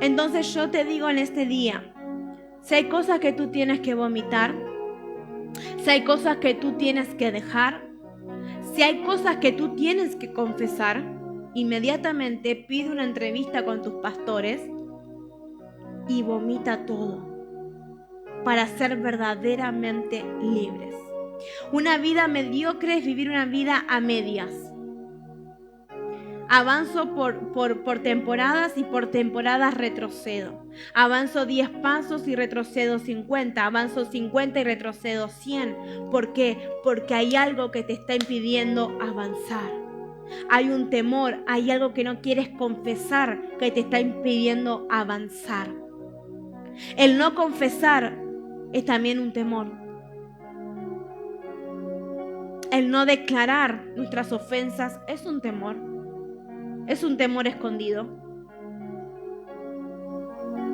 Entonces yo te digo en este día, si hay cosas que tú tienes que vomitar, si hay cosas que tú tienes que dejar, si hay cosas que tú tienes que confesar, inmediatamente pide una entrevista con tus pastores y vomita todo para ser verdaderamente libres. Una vida mediocre es vivir una vida a medias. Avanzo por temporadas y por temporadas retrocedo. Avanzo 10 pasos y retrocedo 50. Avanzo 50 y retrocedo 100. ¿Por qué? Porque hay algo que te está impidiendo avanzar. Hay un temor, hay algo que no quieres confesar que te está impidiendo avanzar. El no confesar es también un temor. El no declarar nuestras ofensas es un temor. Es un temor escondido.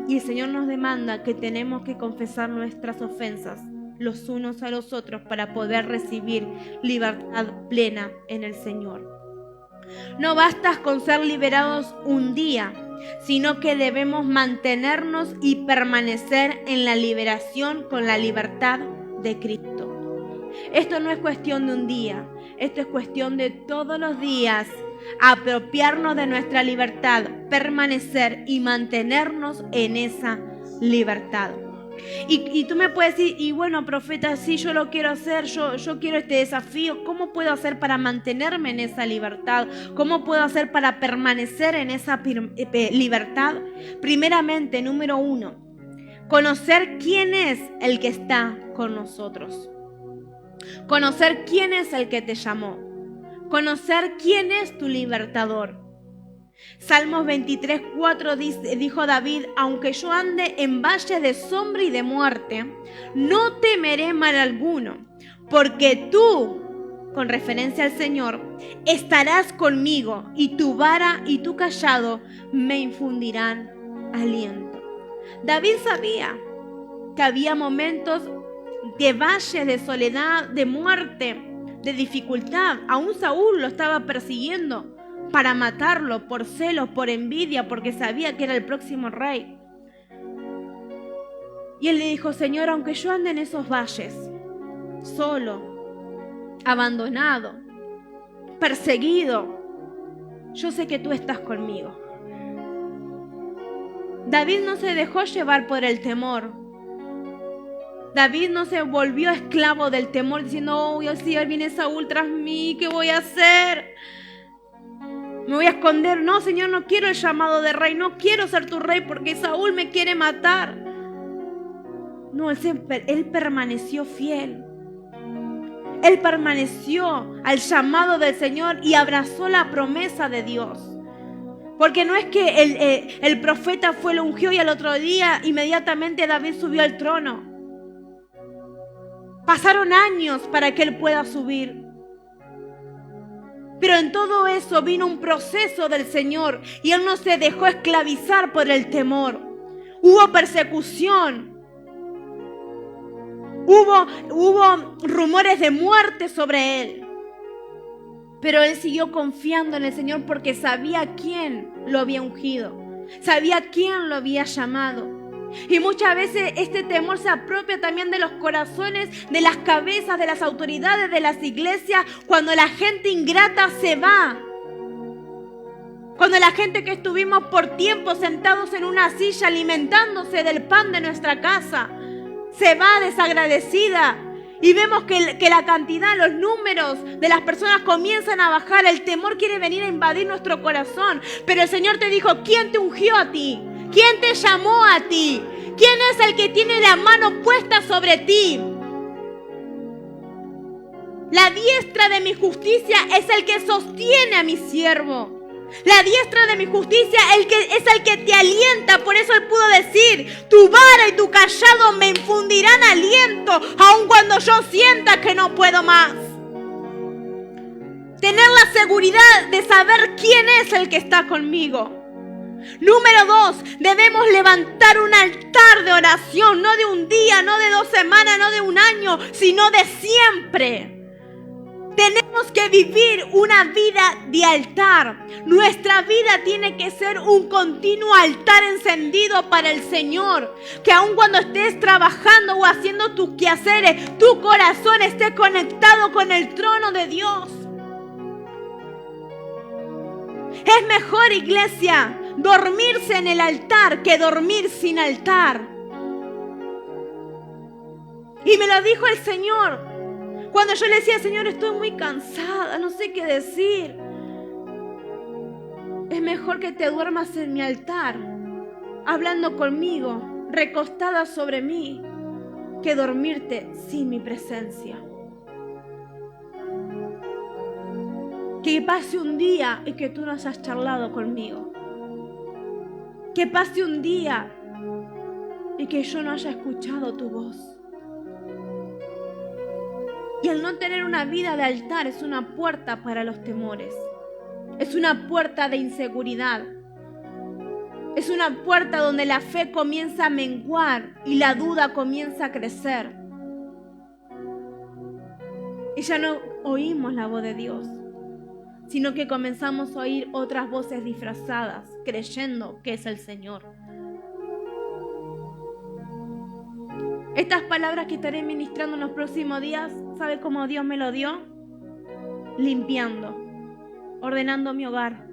Y el Señor nos demanda que tenemos que confesar nuestras ofensas los unos a los otros para poder recibir libertad plena en el Señor. No basta con ser liberados un día, sino que debemos mantenernos y permanecer en la liberación con la libertad de Cristo. Esto no es cuestión de un día, esto es cuestión de todos los días. Apropiarnos de nuestra libertad, permanecer y mantenernos en esa libertad. Y tú me puedes decir, y bueno, profeta, sí, yo lo quiero hacer, yo quiero este desafío. ¿Cómo puedo hacer para mantenerme en esa libertad? ¿Cómo puedo hacer para permanecer en esa libertad? Primeramente, número 1, conocer quién es el que está con nosotros. Conocer quién es el que te llamó. Conocer quién es tu libertador. Salmos 23:4 dijo David: aunque yo ande en valle de sombra y de muerte, no temeré mal alguno, porque tú, con referencia al Señor, estarás conmigo, y tu vara y tu cayado me infundirán aliento. David sabía que había momentos de valle, de soledad, de muerte, de dificultad. Aún Saúl lo estaba persiguiendo para matarlo por celos, por envidia, porque sabía que era el próximo rey. Y él le dijo: Señor, aunque yo ande en esos valles, solo, abandonado, perseguido, yo sé que tú estás conmigo. David no se dejó llevar por el temor. David no se volvió esclavo del temor diciendo: oh, si viene Saúl tras mí, ¿qué voy a hacer? Me voy a esconder. No, Señor, no quiero el llamado de rey, no quiero ser tu rey porque Saúl me quiere matar. No, él permaneció fiel. Él permaneció al llamado del Señor y abrazó la promesa de Dios. Porque no es que el profeta lo ungió y al otro día inmediatamente David subió al trono. Pasaron años para que él pueda subir. Pero en todo eso vino un proceso del Señor y él no se dejó esclavizar por el temor. Hubo persecución. Hubo rumores de muerte sobre él. Pero él siguió confiando en el Señor porque sabía quién lo había ungido. Sabía quién lo había llamado. Y muchas veces este temor se apropia también de los corazones, de las cabezas, de las autoridades, de las iglesias, cuando la gente ingrata se va. Cuando la gente que estuvimos por tiempo sentados en una silla alimentándose del pan de nuestra casa, se va desagradecida. Y vemos que la cantidad, los números de las personas comienzan a bajar. El temor quiere venir a invadir nuestro corazón. Pero el Señor te dijo: ¿quién te ungió a ti? ¿Quién te llamó a ti? ¿Quién es el que tiene la mano puesta sobre ti? La diestra de mi justicia es el que sostiene a mi siervo. La diestra de mi justicia es el que te alienta. Por eso él pudo decir: tu vara y tu cayado me infundirán aliento, aun cuando yo sienta que no puedo más. Tener la seguridad de saber quién es el que está conmigo. Número 2, debemos levantar un altar de oración, no de un día, no de 2 semanas, no de un año, sino de siempre. Tenemos que vivir una vida de altar. Nuestra vida tiene que ser un continuo altar encendido para el Señor. Que aun cuando estés trabajando o haciendo tus quehaceres, tu corazón esté conectado con el trono de Dios. Es mejor, iglesia, dormirse en el altar que dormir sin altar. Y me lo dijo el Señor. Cuando yo le decía, Señor, estoy muy cansada, no sé qué decir. Es mejor que te duermas en mi altar, hablando conmigo, recostada sobre mí, que dormirte sin mi presencia. Que pase un día y que tú no hayas charlado conmigo. Que pase un día y que yo no haya escuchado tu voz. Y el no tener una vida de altar es una puerta para los temores. Es una puerta de inseguridad. Es una puerta donde la fe comienza a menguar y la duda comienza a crecer. Y ya no oímos la voz de Dios, sino que comenzamos a oír otras voces disfrazadas, creyendo que es el Señor. Estas palabras que estaré ministrando en los próximos días, ¿sabe cómo Dios me lo dio? Limpiando, ordenando mi hogar.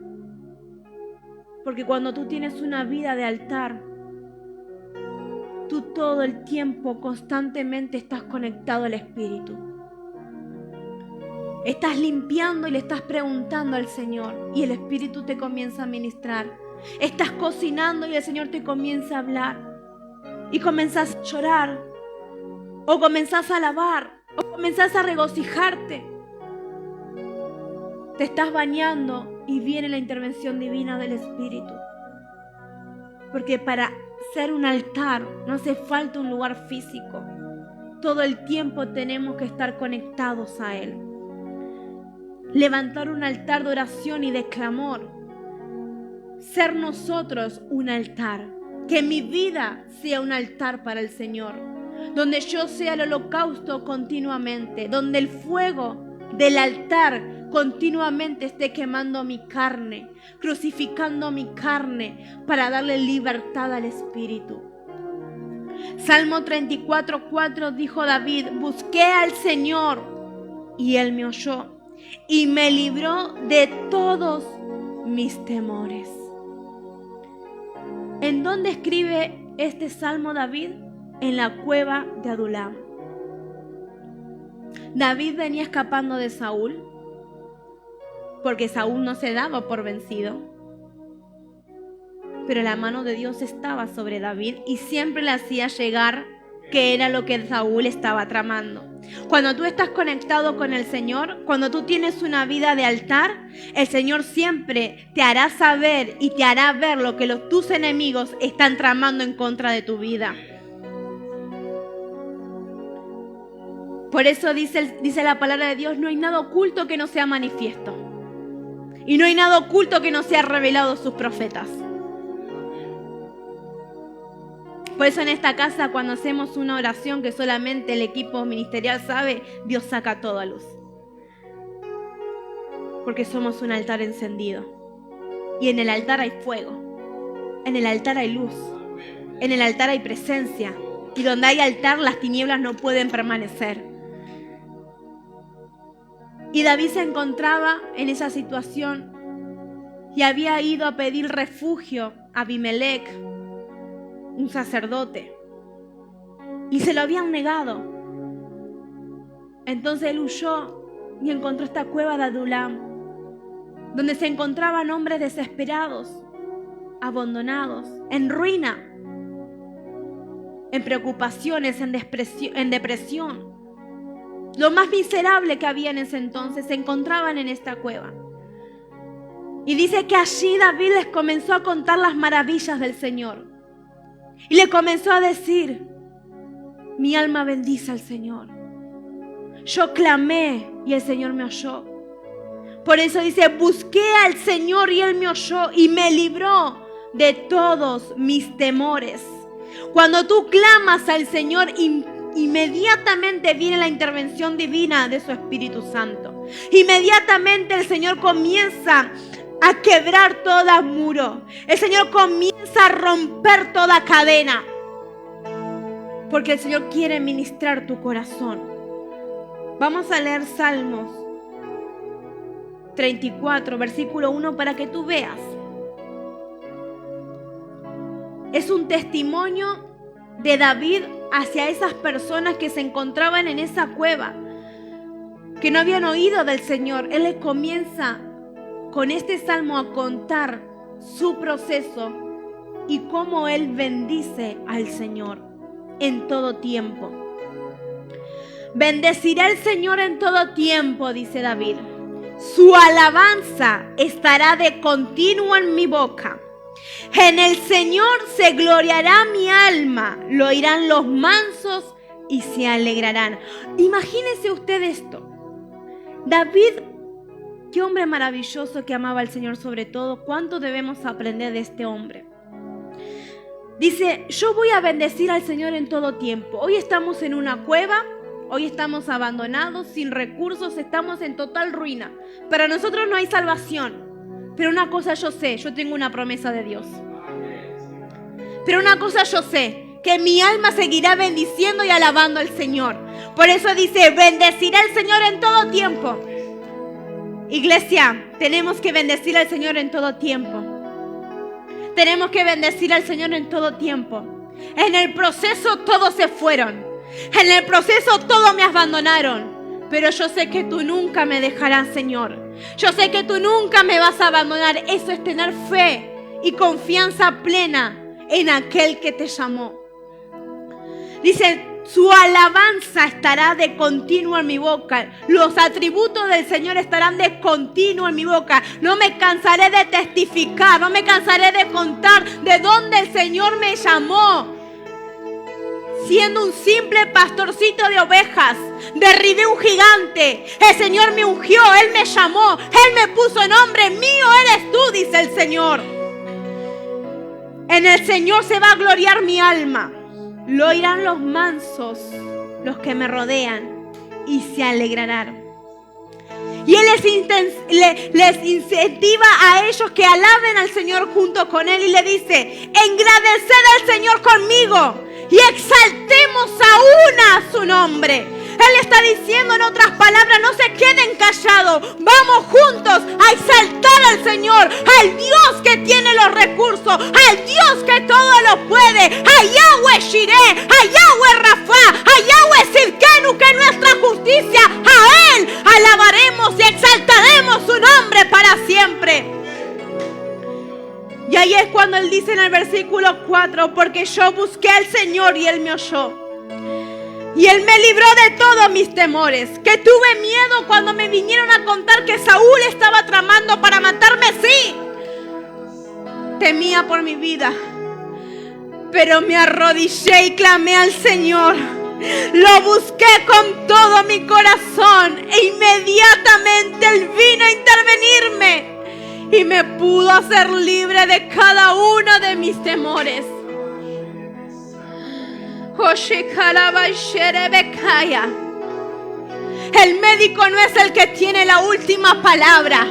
Porque cuando tú tienes una vida de altar, tú todo el tiempo, constantemente estás conectado al Espíritu. Estás limpiando y le estás preguntando al Señor y el Espíritu te comienza a ministrar. Estás cocinando y el Señor te comienza a hablar. Y comenzás a llorar, o comenzás a alabar, o comenzás a regocijarte. Te estás bañando y viene la intervención divina del Espíritu. Porque para ser un altar no hace falta un lugar físico. Todo el tiempo tenemos que estar conectados a Él. Levantar un altar de oración y de clamor. Ser nosotros un altar. Que mi vida sea un altar para el Señor. Donde yo sea el holocausto continuamente. Donde el fuego del altar continuamente esté quemando mi carne. Crucificando mi carne para darle libertad al Espíritu. Salmo 34:4 dijo David: busqué al Señor y Él me oyó y me libró de todos mis temores. ¿En dónde escribe este salmo David? En la cueva de Adulam. David venía escapando de Saúl, porque Saúl no se daba por vencido. Pero la mano de Dios estaba sobre David y siempre le hacía llegar que era lo que Saúl estaba tramando. Cuando tú estás conectado con el Señor, cuando tú tienes una vida de altar, el Señor siempre te hará saber y te hará ver lo que tus enemigos están tramando en contra de tu vida. Por eso dice la palabra de Dios: no hay nada oculto que no sea manifiesto. Y no hay nada oculto que no sea revelado a sus profetas. Por eso en esta casa, cuando hacemos una oración que solamente el equipo ministerial sabe, Dios saca todo a luz. Porque somos un altar encendido. Y en el altar hay fuego. En el altar hay luz. En el altar hay presencia. Y donde hay altar, las tinieblas no pueden permanecer. Y David se encontraba en esa situación y había ido a pedir refugio a Abimelech, un sacerdote, y se lo habían negado. Entonces él huyó y encontró esta cueva de Adulam, donde se encontraban hombres desesperados, abandonados, en ruina, en preocupaciones, en depresión. Lo más miserable que había en ese entonces se encontraban en esta cueva. Y dice que allí David les comenzó a contar las maravillas del Señor. Y le comenzó a decir: mi alma bendice al Señor. Yo clamé y el Señor me oyó. Por eso dice: busqué al Señor y Él me oyó y me libró de todos mis temores. Cuando tú clamas al Señor, inmediatamente viene la intervención divina de su Espíritu Santo. Inmediatamente el Señor comienza a quebrar todo muro. El Señor comienza a romper toda cadena. Porque el Señor quiere ministrar tu corazón. Vamos a leer Salmos 34, versículo 1, para que tú veas. Es un testimonio de David hacia esas personas que se encontraban en esa cueva, que no habían oído del Señor. Él les comienza con este salmo a contar su proceso y cómo él bendice al Señor en todo tiempo. Bendeciré al Señor en todo tiempo, dice David. Su alabanza estará de continuo en mi boca. En el Señor se gloriará mi alma, lo oirán los mansos y se alegrarán. Imagínense usted esto. David, qué hombre maravilloso que amaba al Señor sobre todo. ¿Cuánto debemos aprender de este hombre? Dice, yo voy a bendecir al Señor en todo tiempo. Hoy estamos en una cueva, hoy estamos abandonados, sin recursos, estamos en total ruina. Para nosotros no hay salvación. Pero una cosa yo sé, yo tengo una promesa de Dios. Pero una cosa yo sé, que mi alma seguirá bendiciendo y alabando al Señor. Por eso dice, bendeciré al Señor en todo tiempo. Iglesia, tenemos que bendecir al Señor en todo tiempo. Tenemos que bendecir al Señor en todo tiempo. En el proceso todos se fueron. En el proceso todos me abandonaron. Pero yo sé que tú nunca me dejarás, Señor. Yo sé que tú nunca me vas a abandonar. Eso es tener fe y confianza plena en aquel que te llamó. Dice, su alabanza estará de continuo en mi boca. Los atributos del Señor estarán de continuo en mi boca. No me cansaré de testificar, no me cansaré de contar de dónde el Señor me llamó. Siendo un simple pastorcito de ovejas, derribé un gigante. El Señor me ungió, Él me llamó, Él me puso nombre. Mío eres tú, dice el Señor. En el Señor se va a gloriar mi alma. Lo oirán los mansos, los que me rodean, y se alegrarán. Y Él les incentiva a ellos que alaben al Señor junto con Él y le dice, engradeced al Señor conmigo y exaltemos aún a su nombre. Él está diciendo en otras palabras, no se queden callados, vamos juntos a exaltar al Señor, al Dios que tiene los recursos, al Dios que todo lo puede, a Yahweh Shireh, a Yahweh Rafa, a Yahweh Sidkenu, que es nuestra justicia. A Él alabaremos y exaltaremos su nombre para siempre. Y ahí es cuando Él dice en el versículo 4, porque yo busqué al Señor y Él me oyó. Y Él me libró de todos mis temores, que tuve miedo cuando me vinieron a contar que Saúl estaba tramando para matarme. Sí, temía por mi vida, pero me arrodillé y clamé al Señor. Lo busqué con todo mi corazón e inmediatamente Él vino a intervenirme y me pudo hacer libre de cada uno de mis temores. El médico no es el que tiene la última palabra.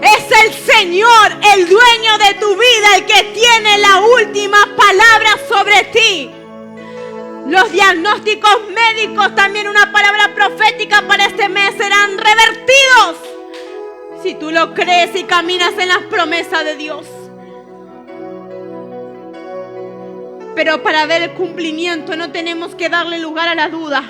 Es el Señor, el dueño de tu vida, el que tiene la última palabra sobre ti. Los diagnósticos médicos, también una palabra profética para este mes, serán revertidos si tú lo crees y caminas en las promesas de Dios. Pero para ver el cumplimiento no tenemos que darle lugar a la duda.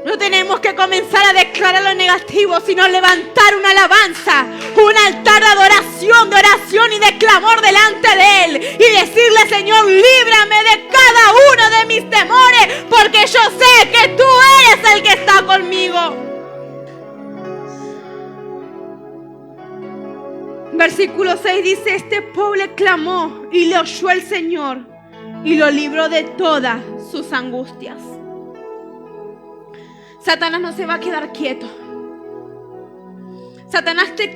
No tenemos que comenzar a declarar lo negativo, sino levantar una alabanza, un altar de oración y de clamor delante de Él. Y decirle, Señor, líbrame de cada uno de mis temores, porque yo sé que tú eres el que está conmigo. Versículo 6 dice, este pobre clamó y le oyó el Señor y lo libró de todas sus angustias. Satanás no se va a quedar quieto. Satanás te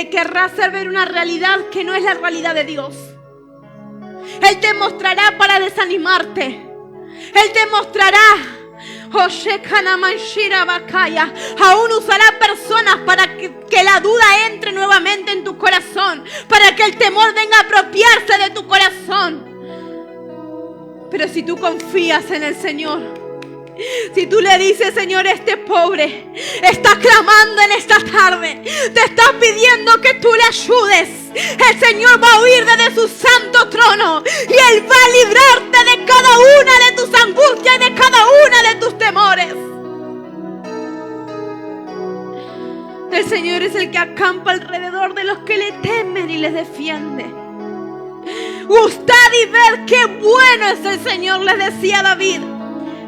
querrá hacer ver una realidad que no es la realidad de Dios. Él te mostrará para desanimarte. Él te mostrará. Aún usará personas para que la duda entre nuevamente en tu corazón, para que el temor venga a apropiarse de tu corazón. Pero si tú confías en el Señor, Si tú le dices, Señor, este pobre está clamando en esta tarde, te está pidiendo que tú le ayudes, el Señor va a oír desde su santo trono y Él va a librarte de cada una de tus angustias y de cada una de tus temores. El Señor es el que acampa alrededor de los que le temen y les defiende. Gustad y ved qué bueno es el Señor, les decía David.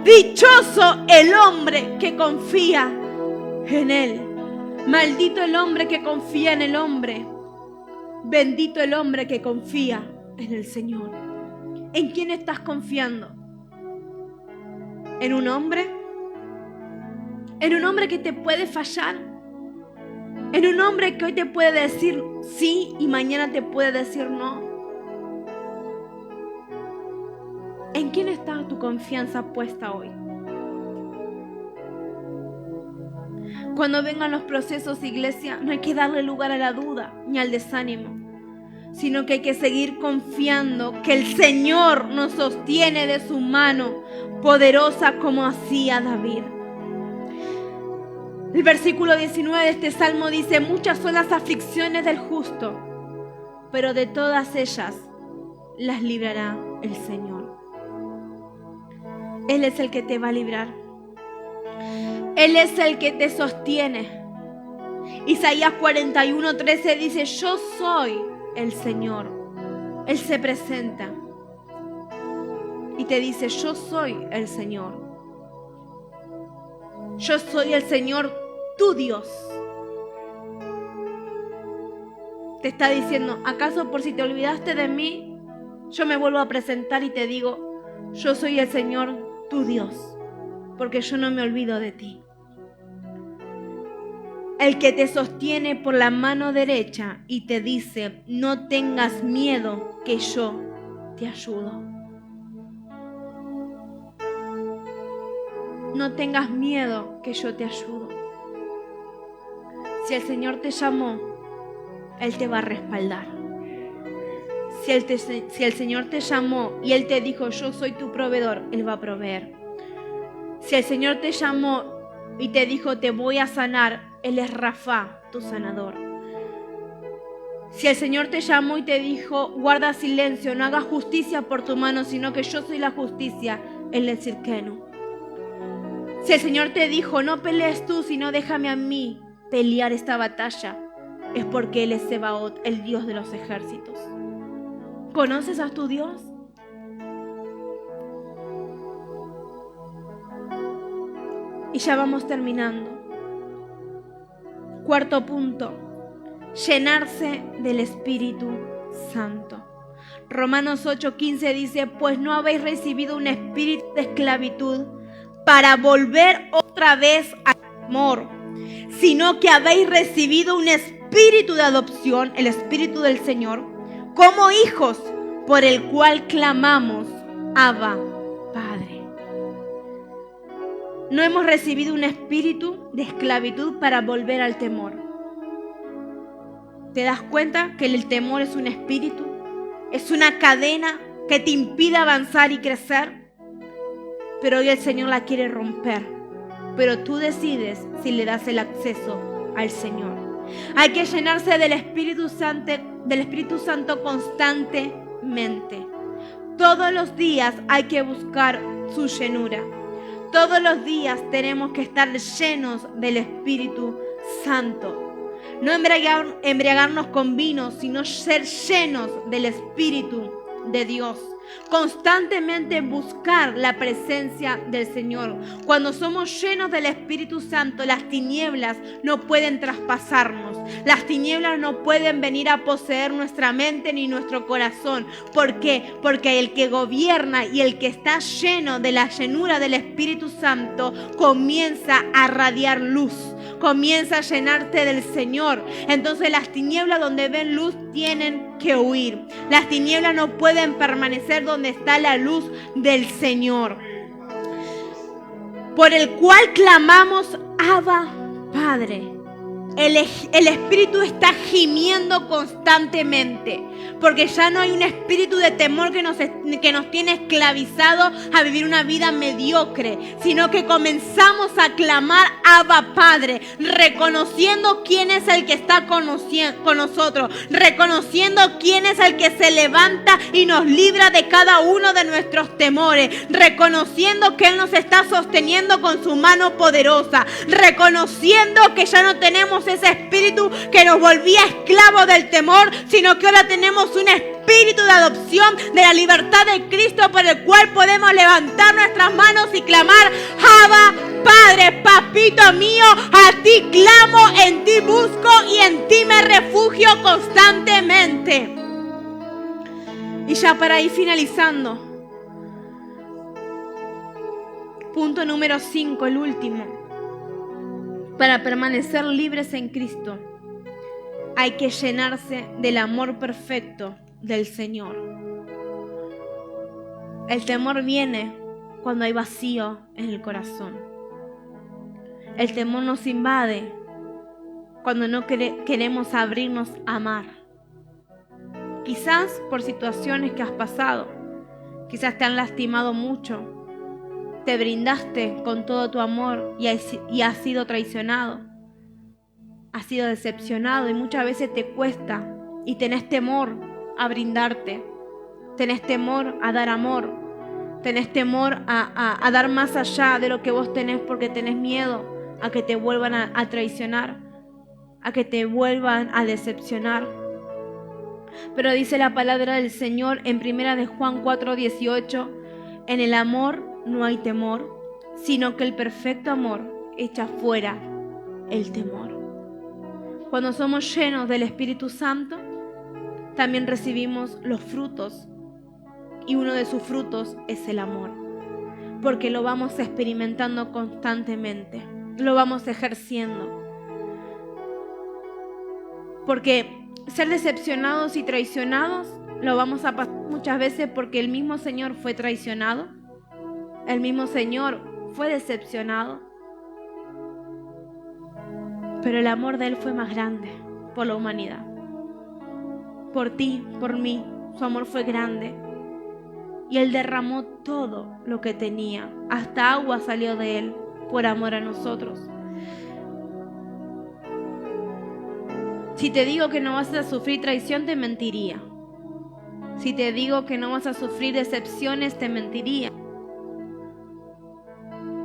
Dichoso el hombre que confía en Él. Maldito el hombre que confía en el hombre. Bendito el hombre que confía en el Señor. ¿En quién estás confiando? ¿En un hombre? ¿En un hombre que te puede fallar? ¿En un hombre que hoy te puede decir sí y mañana te puede decir no? ¿En quién está tu confianza puesta hoy? Cuando vengan los procesos, iglesia, no hay que darle lugar a la duda ni al desánimo, sino que hay que seguir confiando que el Señor nos sostiene de su mano poderosa como hacía David. El versículo 19 de este salmo dice: muchas son las aflicciones del justo, pero de todas ellas las librará el Señor. Él es el que te va a librar. Él es el que te sostiene. Isaías 41:13 dice: yo soy el Señor. Él se presenta y te dice: yo soy el Señor. Yo soy el Señor, tu Dios. Te está diciendo: ¿acaso por si te olvidaste de mí, yo me vuelvo a presentar y te digo: yo soy el Señor, tu Dios, porque yo no me olvido de ti? El que te sostiene por la mano derecha y te dice: no tengas miedo, que yo te ayudo. No tengas miedo, que yo te ayudo. Si el Señor te llamó, Él te va a respaldar. Si el Señor te llamó y Él te dijo: yo soy tu proveedor, Él va a proveer. Si el Señor te llamó y te dijo: te voy a sanar, Él es Rafa, tu sanador. Si el Señor te llamó y te dijo: guarda silencio, no hagas justicia por tu mano, sino que yo soy la justicia, Él es Cirqueno. Si el Señor te dijo: no pelees tú, sino déjame a mí pelear esta batalla, es porque Él es Sebaot, el Dios de los ejércitos. ¿Conoces a tu Dios? Y ya vamos terminando. Cuarto punto: llenarse del Espíritu Santo. Romanos 8:15 dice: pues no habéis recibido un espíritu de esclavitud para volver otra vez al temor, sino que habéis recibido un espíritu de adopción, el Espíritu del Señor, como hijos, por el cual clamamos: Abba, Padre. No hemos recibido un espíritu de esclavitud para volver al temor. ¿Te das cuenta que el temor es un espíritu? Es una cadena que te impide avanzar y crecer. Pero hoy el Señor la quiere romper. Pero tú decides si le das el acceso al Señor. Hay que llenarse del Espíritu Santo constantemente. Todos los días hay que buscar su llenura. Todos los días tenemos que estar llenos del Espíritu Santo. No embriagarnos con vino, sino ser llenos del Espíritu de Dios. Constantemente buscar la presencia del Señor. Cuando somos llenos del Espíritu Santo, las tinieblas no pueden traspasarnos. Las tinieblas no pueden venir a poseer nuestra mente ni nuestro corazón. ¿Por qué? Porque el que gobierna y el que está lleno de la llenura del Espíritu Santo comienza a radiar luz. Comienza a llenarte del Señor. Entonces las tinieblas donde ven luz tienen que huir. Las tinieblas no pueden permanecer donde está la luz del Señor. Por el cual clamamos: Abba, Padre. el espíritu está gimiendo constantemente, porque ya no hay un espíritu de temor que nos tiene esclavizados a vivir una vida mediocre, sino que comenzamos a clamar Abba Padre, reconociendo quién es el que está con nosotros, reconociendo quién es el que se levanta y nos libra de cada uno de nuestros temores, reconociendo que Él nos está sosteniendo con su mano poderosa, reconociendo que ya no tenemos ese espíritu que nos volvía esclavos del temor, sino que ahora tenemos un espíritu de adopción de la libertad de Cristo, por el cual podemos levantar nuestras manos y clamar: Abba Padre, papito mío, a ti clamo, en ti busco y en ti me refugio constantemente. Y ya para ir finalizando, punto número 5, el último. Para permanecer libres en Cristo, hay que llenarse del amor perfecto del Señor. El temor viene cuando hay vacío en el corazón. El temor nos invade cuando no queremos abrirnos a amar. Quizás por situaciones que has pasado, quizás te han lastimado mucho. Te brindaste con todo tu amor y has sido traicionado. Has sido decepcionado y muchas veces te cuesta y tenés temor a brindarte. Tenés temor a dar amor. Tenés temor a dar más allá de lo que vos tenés, porque tenés miedo a que te vuelvan a traicionar, a que te vuelvan a decepcionar. Pero dice la palabra del Señor en 1 de Juan 4:18: en el amor no hay temor, sino que el perfecto amor echa fuera el temor. Cuando somos llenos del Espíritu Santo, también recibimos los frutos, y uno de sus frutos es el amor, porque lo vamos experimentando constantemente, lo vamos ejerciendo. Porque ser decepcionados y traicionados lo vamos a pasar muchas veces, porque el mismo Señor fue traicionado, el mismo Señor fue decepcionado, pero el amor de Él fue más grande por la humanidad. Por ti, por mí, su amor fue grande. Y Él derramó todo lo que tenía. Hasta agua salió de Él por amor a nosotros. Si te digo que no vas a sufrir traición, te mentiría. Si te digo que no vas a sufrir decepciones, te mentiría.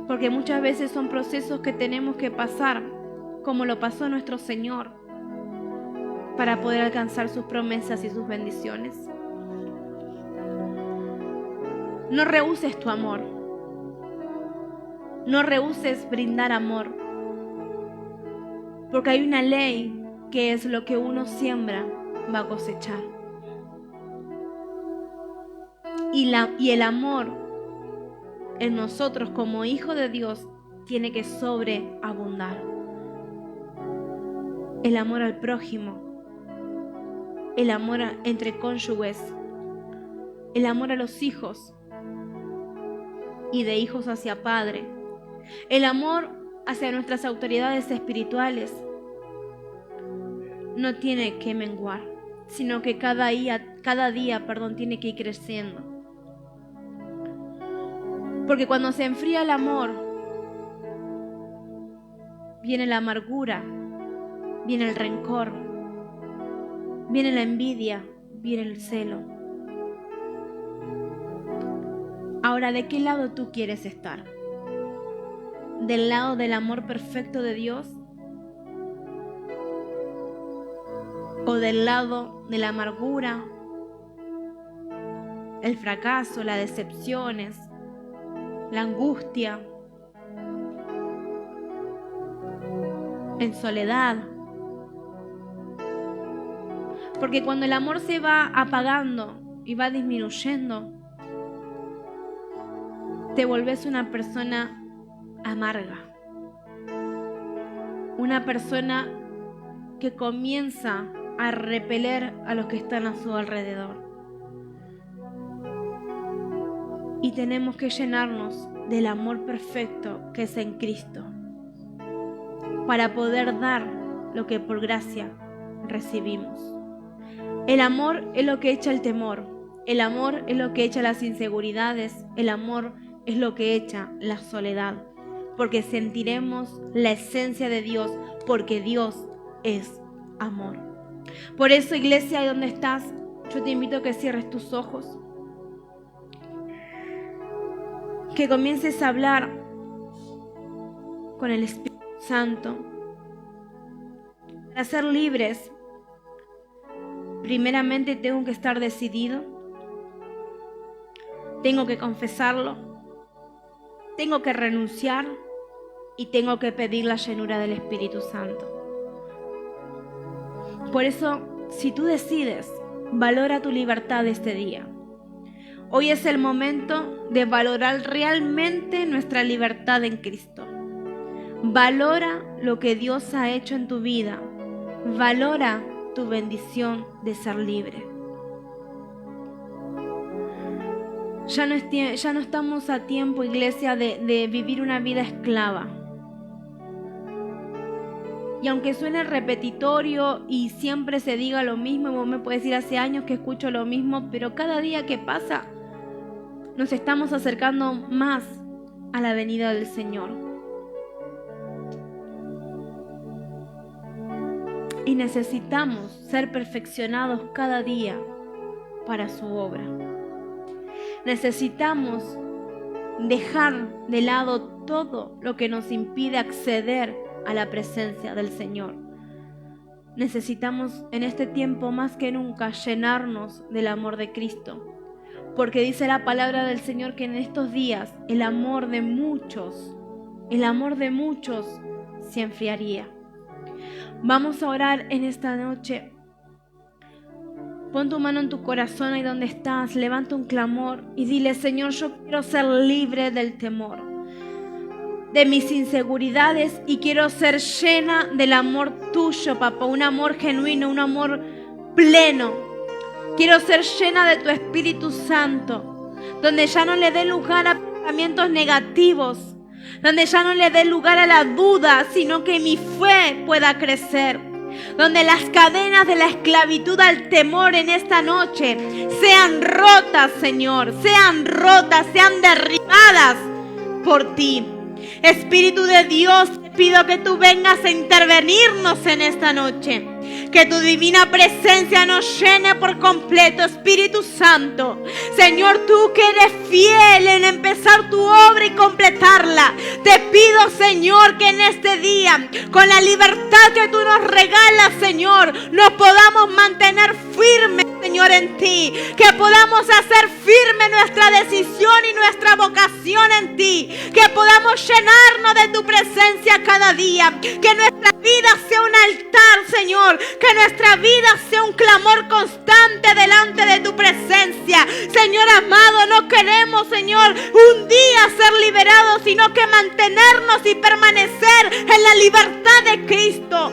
Porque muchas veces son procesos que tenemos que pasar, como lo pasó nuestro Señor, para poder alcanzar sus promesas y sus bendiciones. No rehuses tu amor. No rehuses brindar amor. Porque hay una ley que es: lo que uno siembra va a cosechar. Y el amor en nosotros como hijos de Dios tiene que sobreabundar. El amor al prójimo, el amor entre cónyuges, el amor a los hijos y de hijos hacia padre, el amor hacia nuestras autoridades espirituales no tiene que menguar, sino que cada día, tiene que ir creciendo. Porque cuando se enfría el amor, viene la amargura, viene el rencor, viene la envidia, viene el celo. Ahora, ¿de qué lado tú quieres estar? ¿Del lado del amor perfecto de Dios? ¿O del lado de la amargura, el fracaso, las decepciones, la angustia, en soledad? Porque cuando el amor se va apagando y va disminuyendo, te volvés una persona amarga, una persona que comienza a repeler a los que están a su alrededor. Y tenemos que llenarnos del amor perfecto que es en Cristo, para poder dar lo que por gracia recibimos. El amor es lo que echa el temor. El amor es lo que echa las inseguridades. El amor es lo que echa la soledad. Porque sentiremos la esencia de Dios, porque Dios es amor. Por eso, iglesia, ahí donde estás, yo te invito a que cierres tus ojos, que comiences a hablar con el Espíritu Santo. Para ser libres, primeramente tengo que estar decidido, tengo que confesarlo, tengo que renunciar y tengo que pedir la llenura del Espíritu Santo. Por eso, si tú decides, valora tu libertad este día. Hoy es el momento de valorar realmente nuestra libertad en Cristo. Valora lo que Dios ha hecho en tu vida. Valora tu bendición de ser libre. Ya no estamos a tiempo, iglesia, de vivir una vida esclava. Y aunque suene repetitorio y siempre se diga lo mismo, y vos me puedes decir hace años que escucho lo mismo, pero cada día que pasa nos estamos acercando más a la venida del Señor. Y necesitamos ser perfeccionados cada día para su obra. Necesitamos dejar de lado todo lo que nos impide acceder a la presencia del Señor. Necesitamos en este tiempo más que nunca llenarnos del amor de Cristo, porque dice la palabra del Señor que en estos días el amor de muchos se enfriaría. Vamos a orar en esta noche. Pon tu mano en tu corazón ahí donde estás, levanta un clamor y dile: Señor, yo quiero ser libre del temor, de mis inseguridades, y quiero ser llena del amor tuyo, papá, un amor genuino, un amor pleno. Quiero ser llena de tu Espíritu Santo, donde ya no le dé lugar a pensamientos negativos, donde ya no le dé lugar a la duda, sino que mi fe pueda crecer, donde las cadenas de la esclavitud al temor en esta noche sean rotas, Señor, sean rotas, sean derribadas por ti. Espíritu de Dios, te pido que tú vengas a intervenirnos en esta noche. Que tu divina presencia nos llene por completo, Espíritu Santo. Señor, tú que eres fiel en empezar tu obra y completarla, te pido, Señor, que en este día, con la libertad que tú nos regalas, Señor, nos podamos mantener firmes, Señor, en ti. Que podamos hacer firme nuestra decisión y nuestra vocación en ti. Que podamos llenarnos de tu presencia cada día. Que nuestra vida sea un altar, Señor. Que nuestra vida sea un clamor constante delante de tu presencia. Señor amado, no queremos, Señor, un día ser liberados, sino que mantenernos y permanecer en la libertad de Cristo.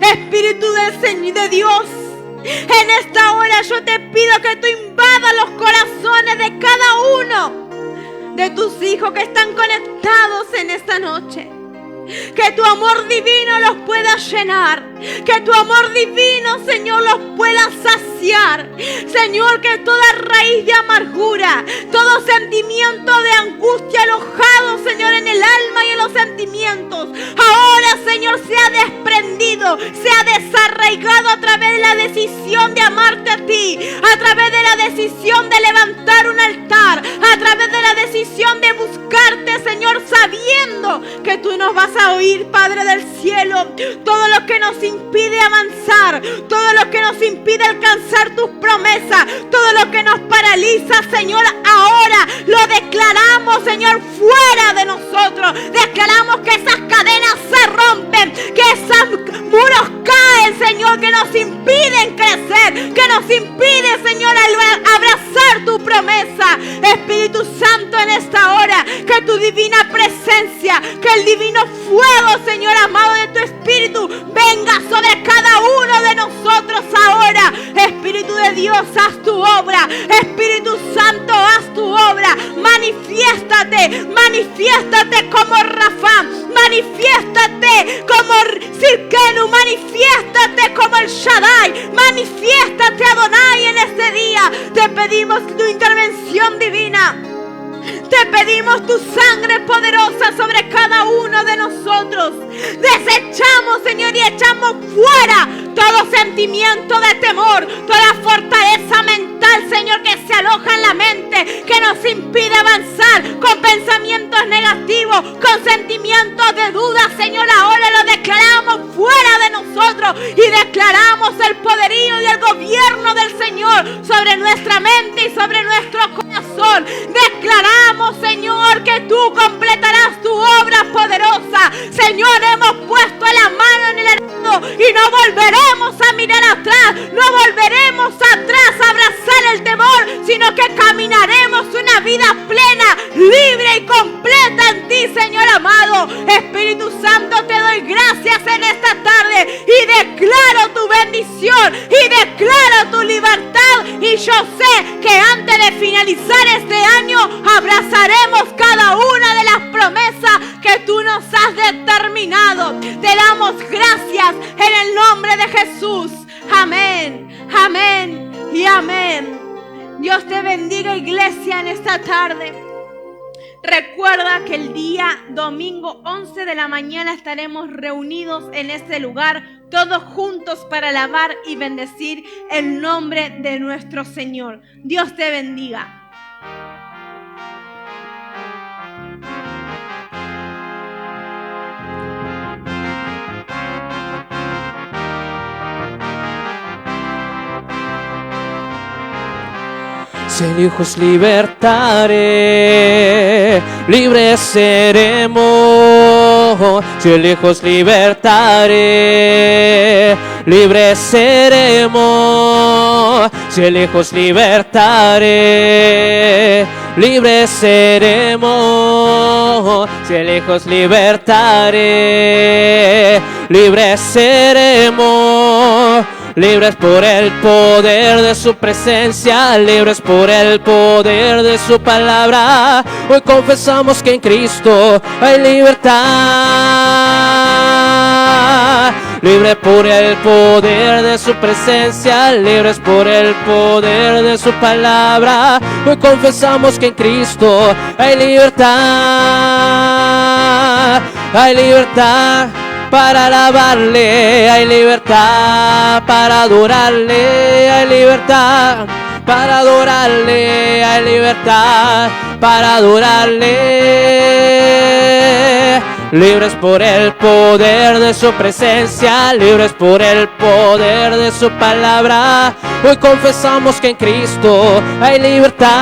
Espíritu de Dios, en esta hora yo te pido que tú invadas los corazones de cada uno de tus hijos que están conectados en esta noche. Que tu amor divino los pueda llenar. Que tu amor divino, Señor, los pueda saciar. Señor, que toda raíz de amargura, todo sentimiento de angustia alojado, Señor, en el alma y en los sentimientos, ahora, Señor, sea desprendido, sea desarraigado a través de la decisión de amarte a ti, a través de la decisión de levantar un altar, a través de la decisión de buscarte, Señor, sabiendo que tú nos vas a oír, Padre del cielo. Todo lo que nos impide avanzar, todo lo que nos impide alcanzar tus promesas, todo lo que nos paraliza, Señor, ahora lo declaramos, Señor, fuera de nosotros. Declaramos que esas cadenas se rompen, que esos muros caen, Señor, que nos impiden crecer, que nos impide, Señor, abrazar tu promesa. Espíritu Santo, en esta hora, que tu divina presencia, que el divino fuego, Señor amado, de tu Espíritu venga sobre cada uno de nosotros ahora. Espíritu de Dios, haz tu obra. Espíritu Santo, haz tu obra. Manifiéstate, manifiéstate como Rafa, manifiéstate como Silkenu, manifiéstate como el Shaddai, manifiéstate Adonai en este día. Te pedimos tu intervención divina. Te pedimos tu sangre poderosa sobre cada uno de nosotros. Desechamos, Señor, y echamos fuera todo sentimiento de temor, toda fortaleza mental, Señor, que se aloja en la mente, que nos impide avanzar con pensamientos negativos, con sentimientos de duda, Señor. Ahora lo declaramos fuera de nosotros y declaramos el poderío y el gobierno del Señor sobre nuestra mente y sobre nuestro corazón. Declaramos, Señor, que tú completarás tu obra poderosa. Señor, hemos puesto la mano en el arado y no volveremos a mirar atrás, no volveremos atrás a abrazar el temor, sino que caminaremos una vida plena, libre y completa en ti, Señor amado. Espíritu Santo, te doy gracias en esta tarde y declaro tu bendición y declaro tu libertad, y yo sé que antes de finalizar este año abrazaremos cada una de las promesas que tú nos has determinado. Te damos gracias en el nombre de Jesús. Amén, amén y amén. Dios te bendiga, iglesia, en esta tarde. Recuerda que el día domingo 11 de la mañana estaremos reunidos en este lugar, todos juntos para alabar y bendecir el nombre de nuestro Señor. Dios te bendiga. Si el Hijo os libertare, libres seremos. Si el Hijo os libertare, libres seremos. Si el Hijo os libertare, libres seremos. Si el Hijo os libertare, libres seremos. Libres por el poder de su presencia, libres por el poder de su palabra. Hoy confesamos que en Cristo hay libertad. Libres por el poder de su presencia, libres por el poder de su palabra. Hoy confesamos que en Cristo hay libertad. Hay libertad para alabarle, hay libertad para adorarle, hay libertad para adorarle, hay libertad para adorarle. Libres por el poder de su presencia, libres por el poder de su palabra. Hoy confesamos que en Cristo hay libertad.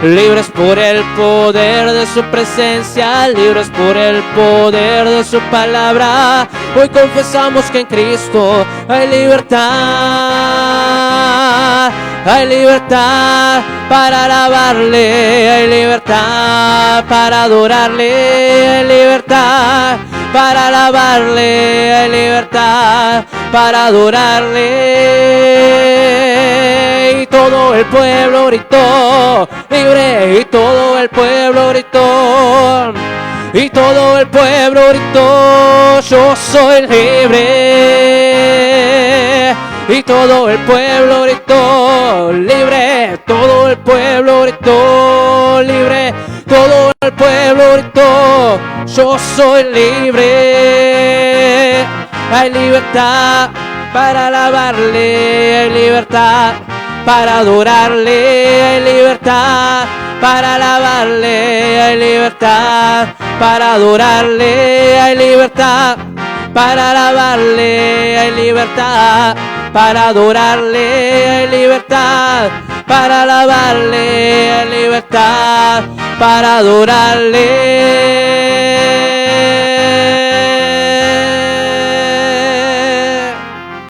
Libres por el poder de su presencia, libres por el poder de su palabra. Hoy confesamos que en Cristo hay libertad. Hay libertad para alabarle, hay libertad para adorarle, hay libertad para alabarle, hay libertad para adorarle. Y todo el pueblo gritó, libre, y todo el pueblo gritó, y todo el pueblo gritó, yo soy libre. Y todo el pueblo gritó, libre, todo el pueblo gritó, libre, todo el pueblo gritó, yo soy libre. Hay libertad para alabarle, hay libertad para adorarle, hay libertad para alabarle, hay libertad para adorarle, hay libertad para alabarle, hay libertad para adorarle, hay libertad para alabarle, hay libertad para adorarle.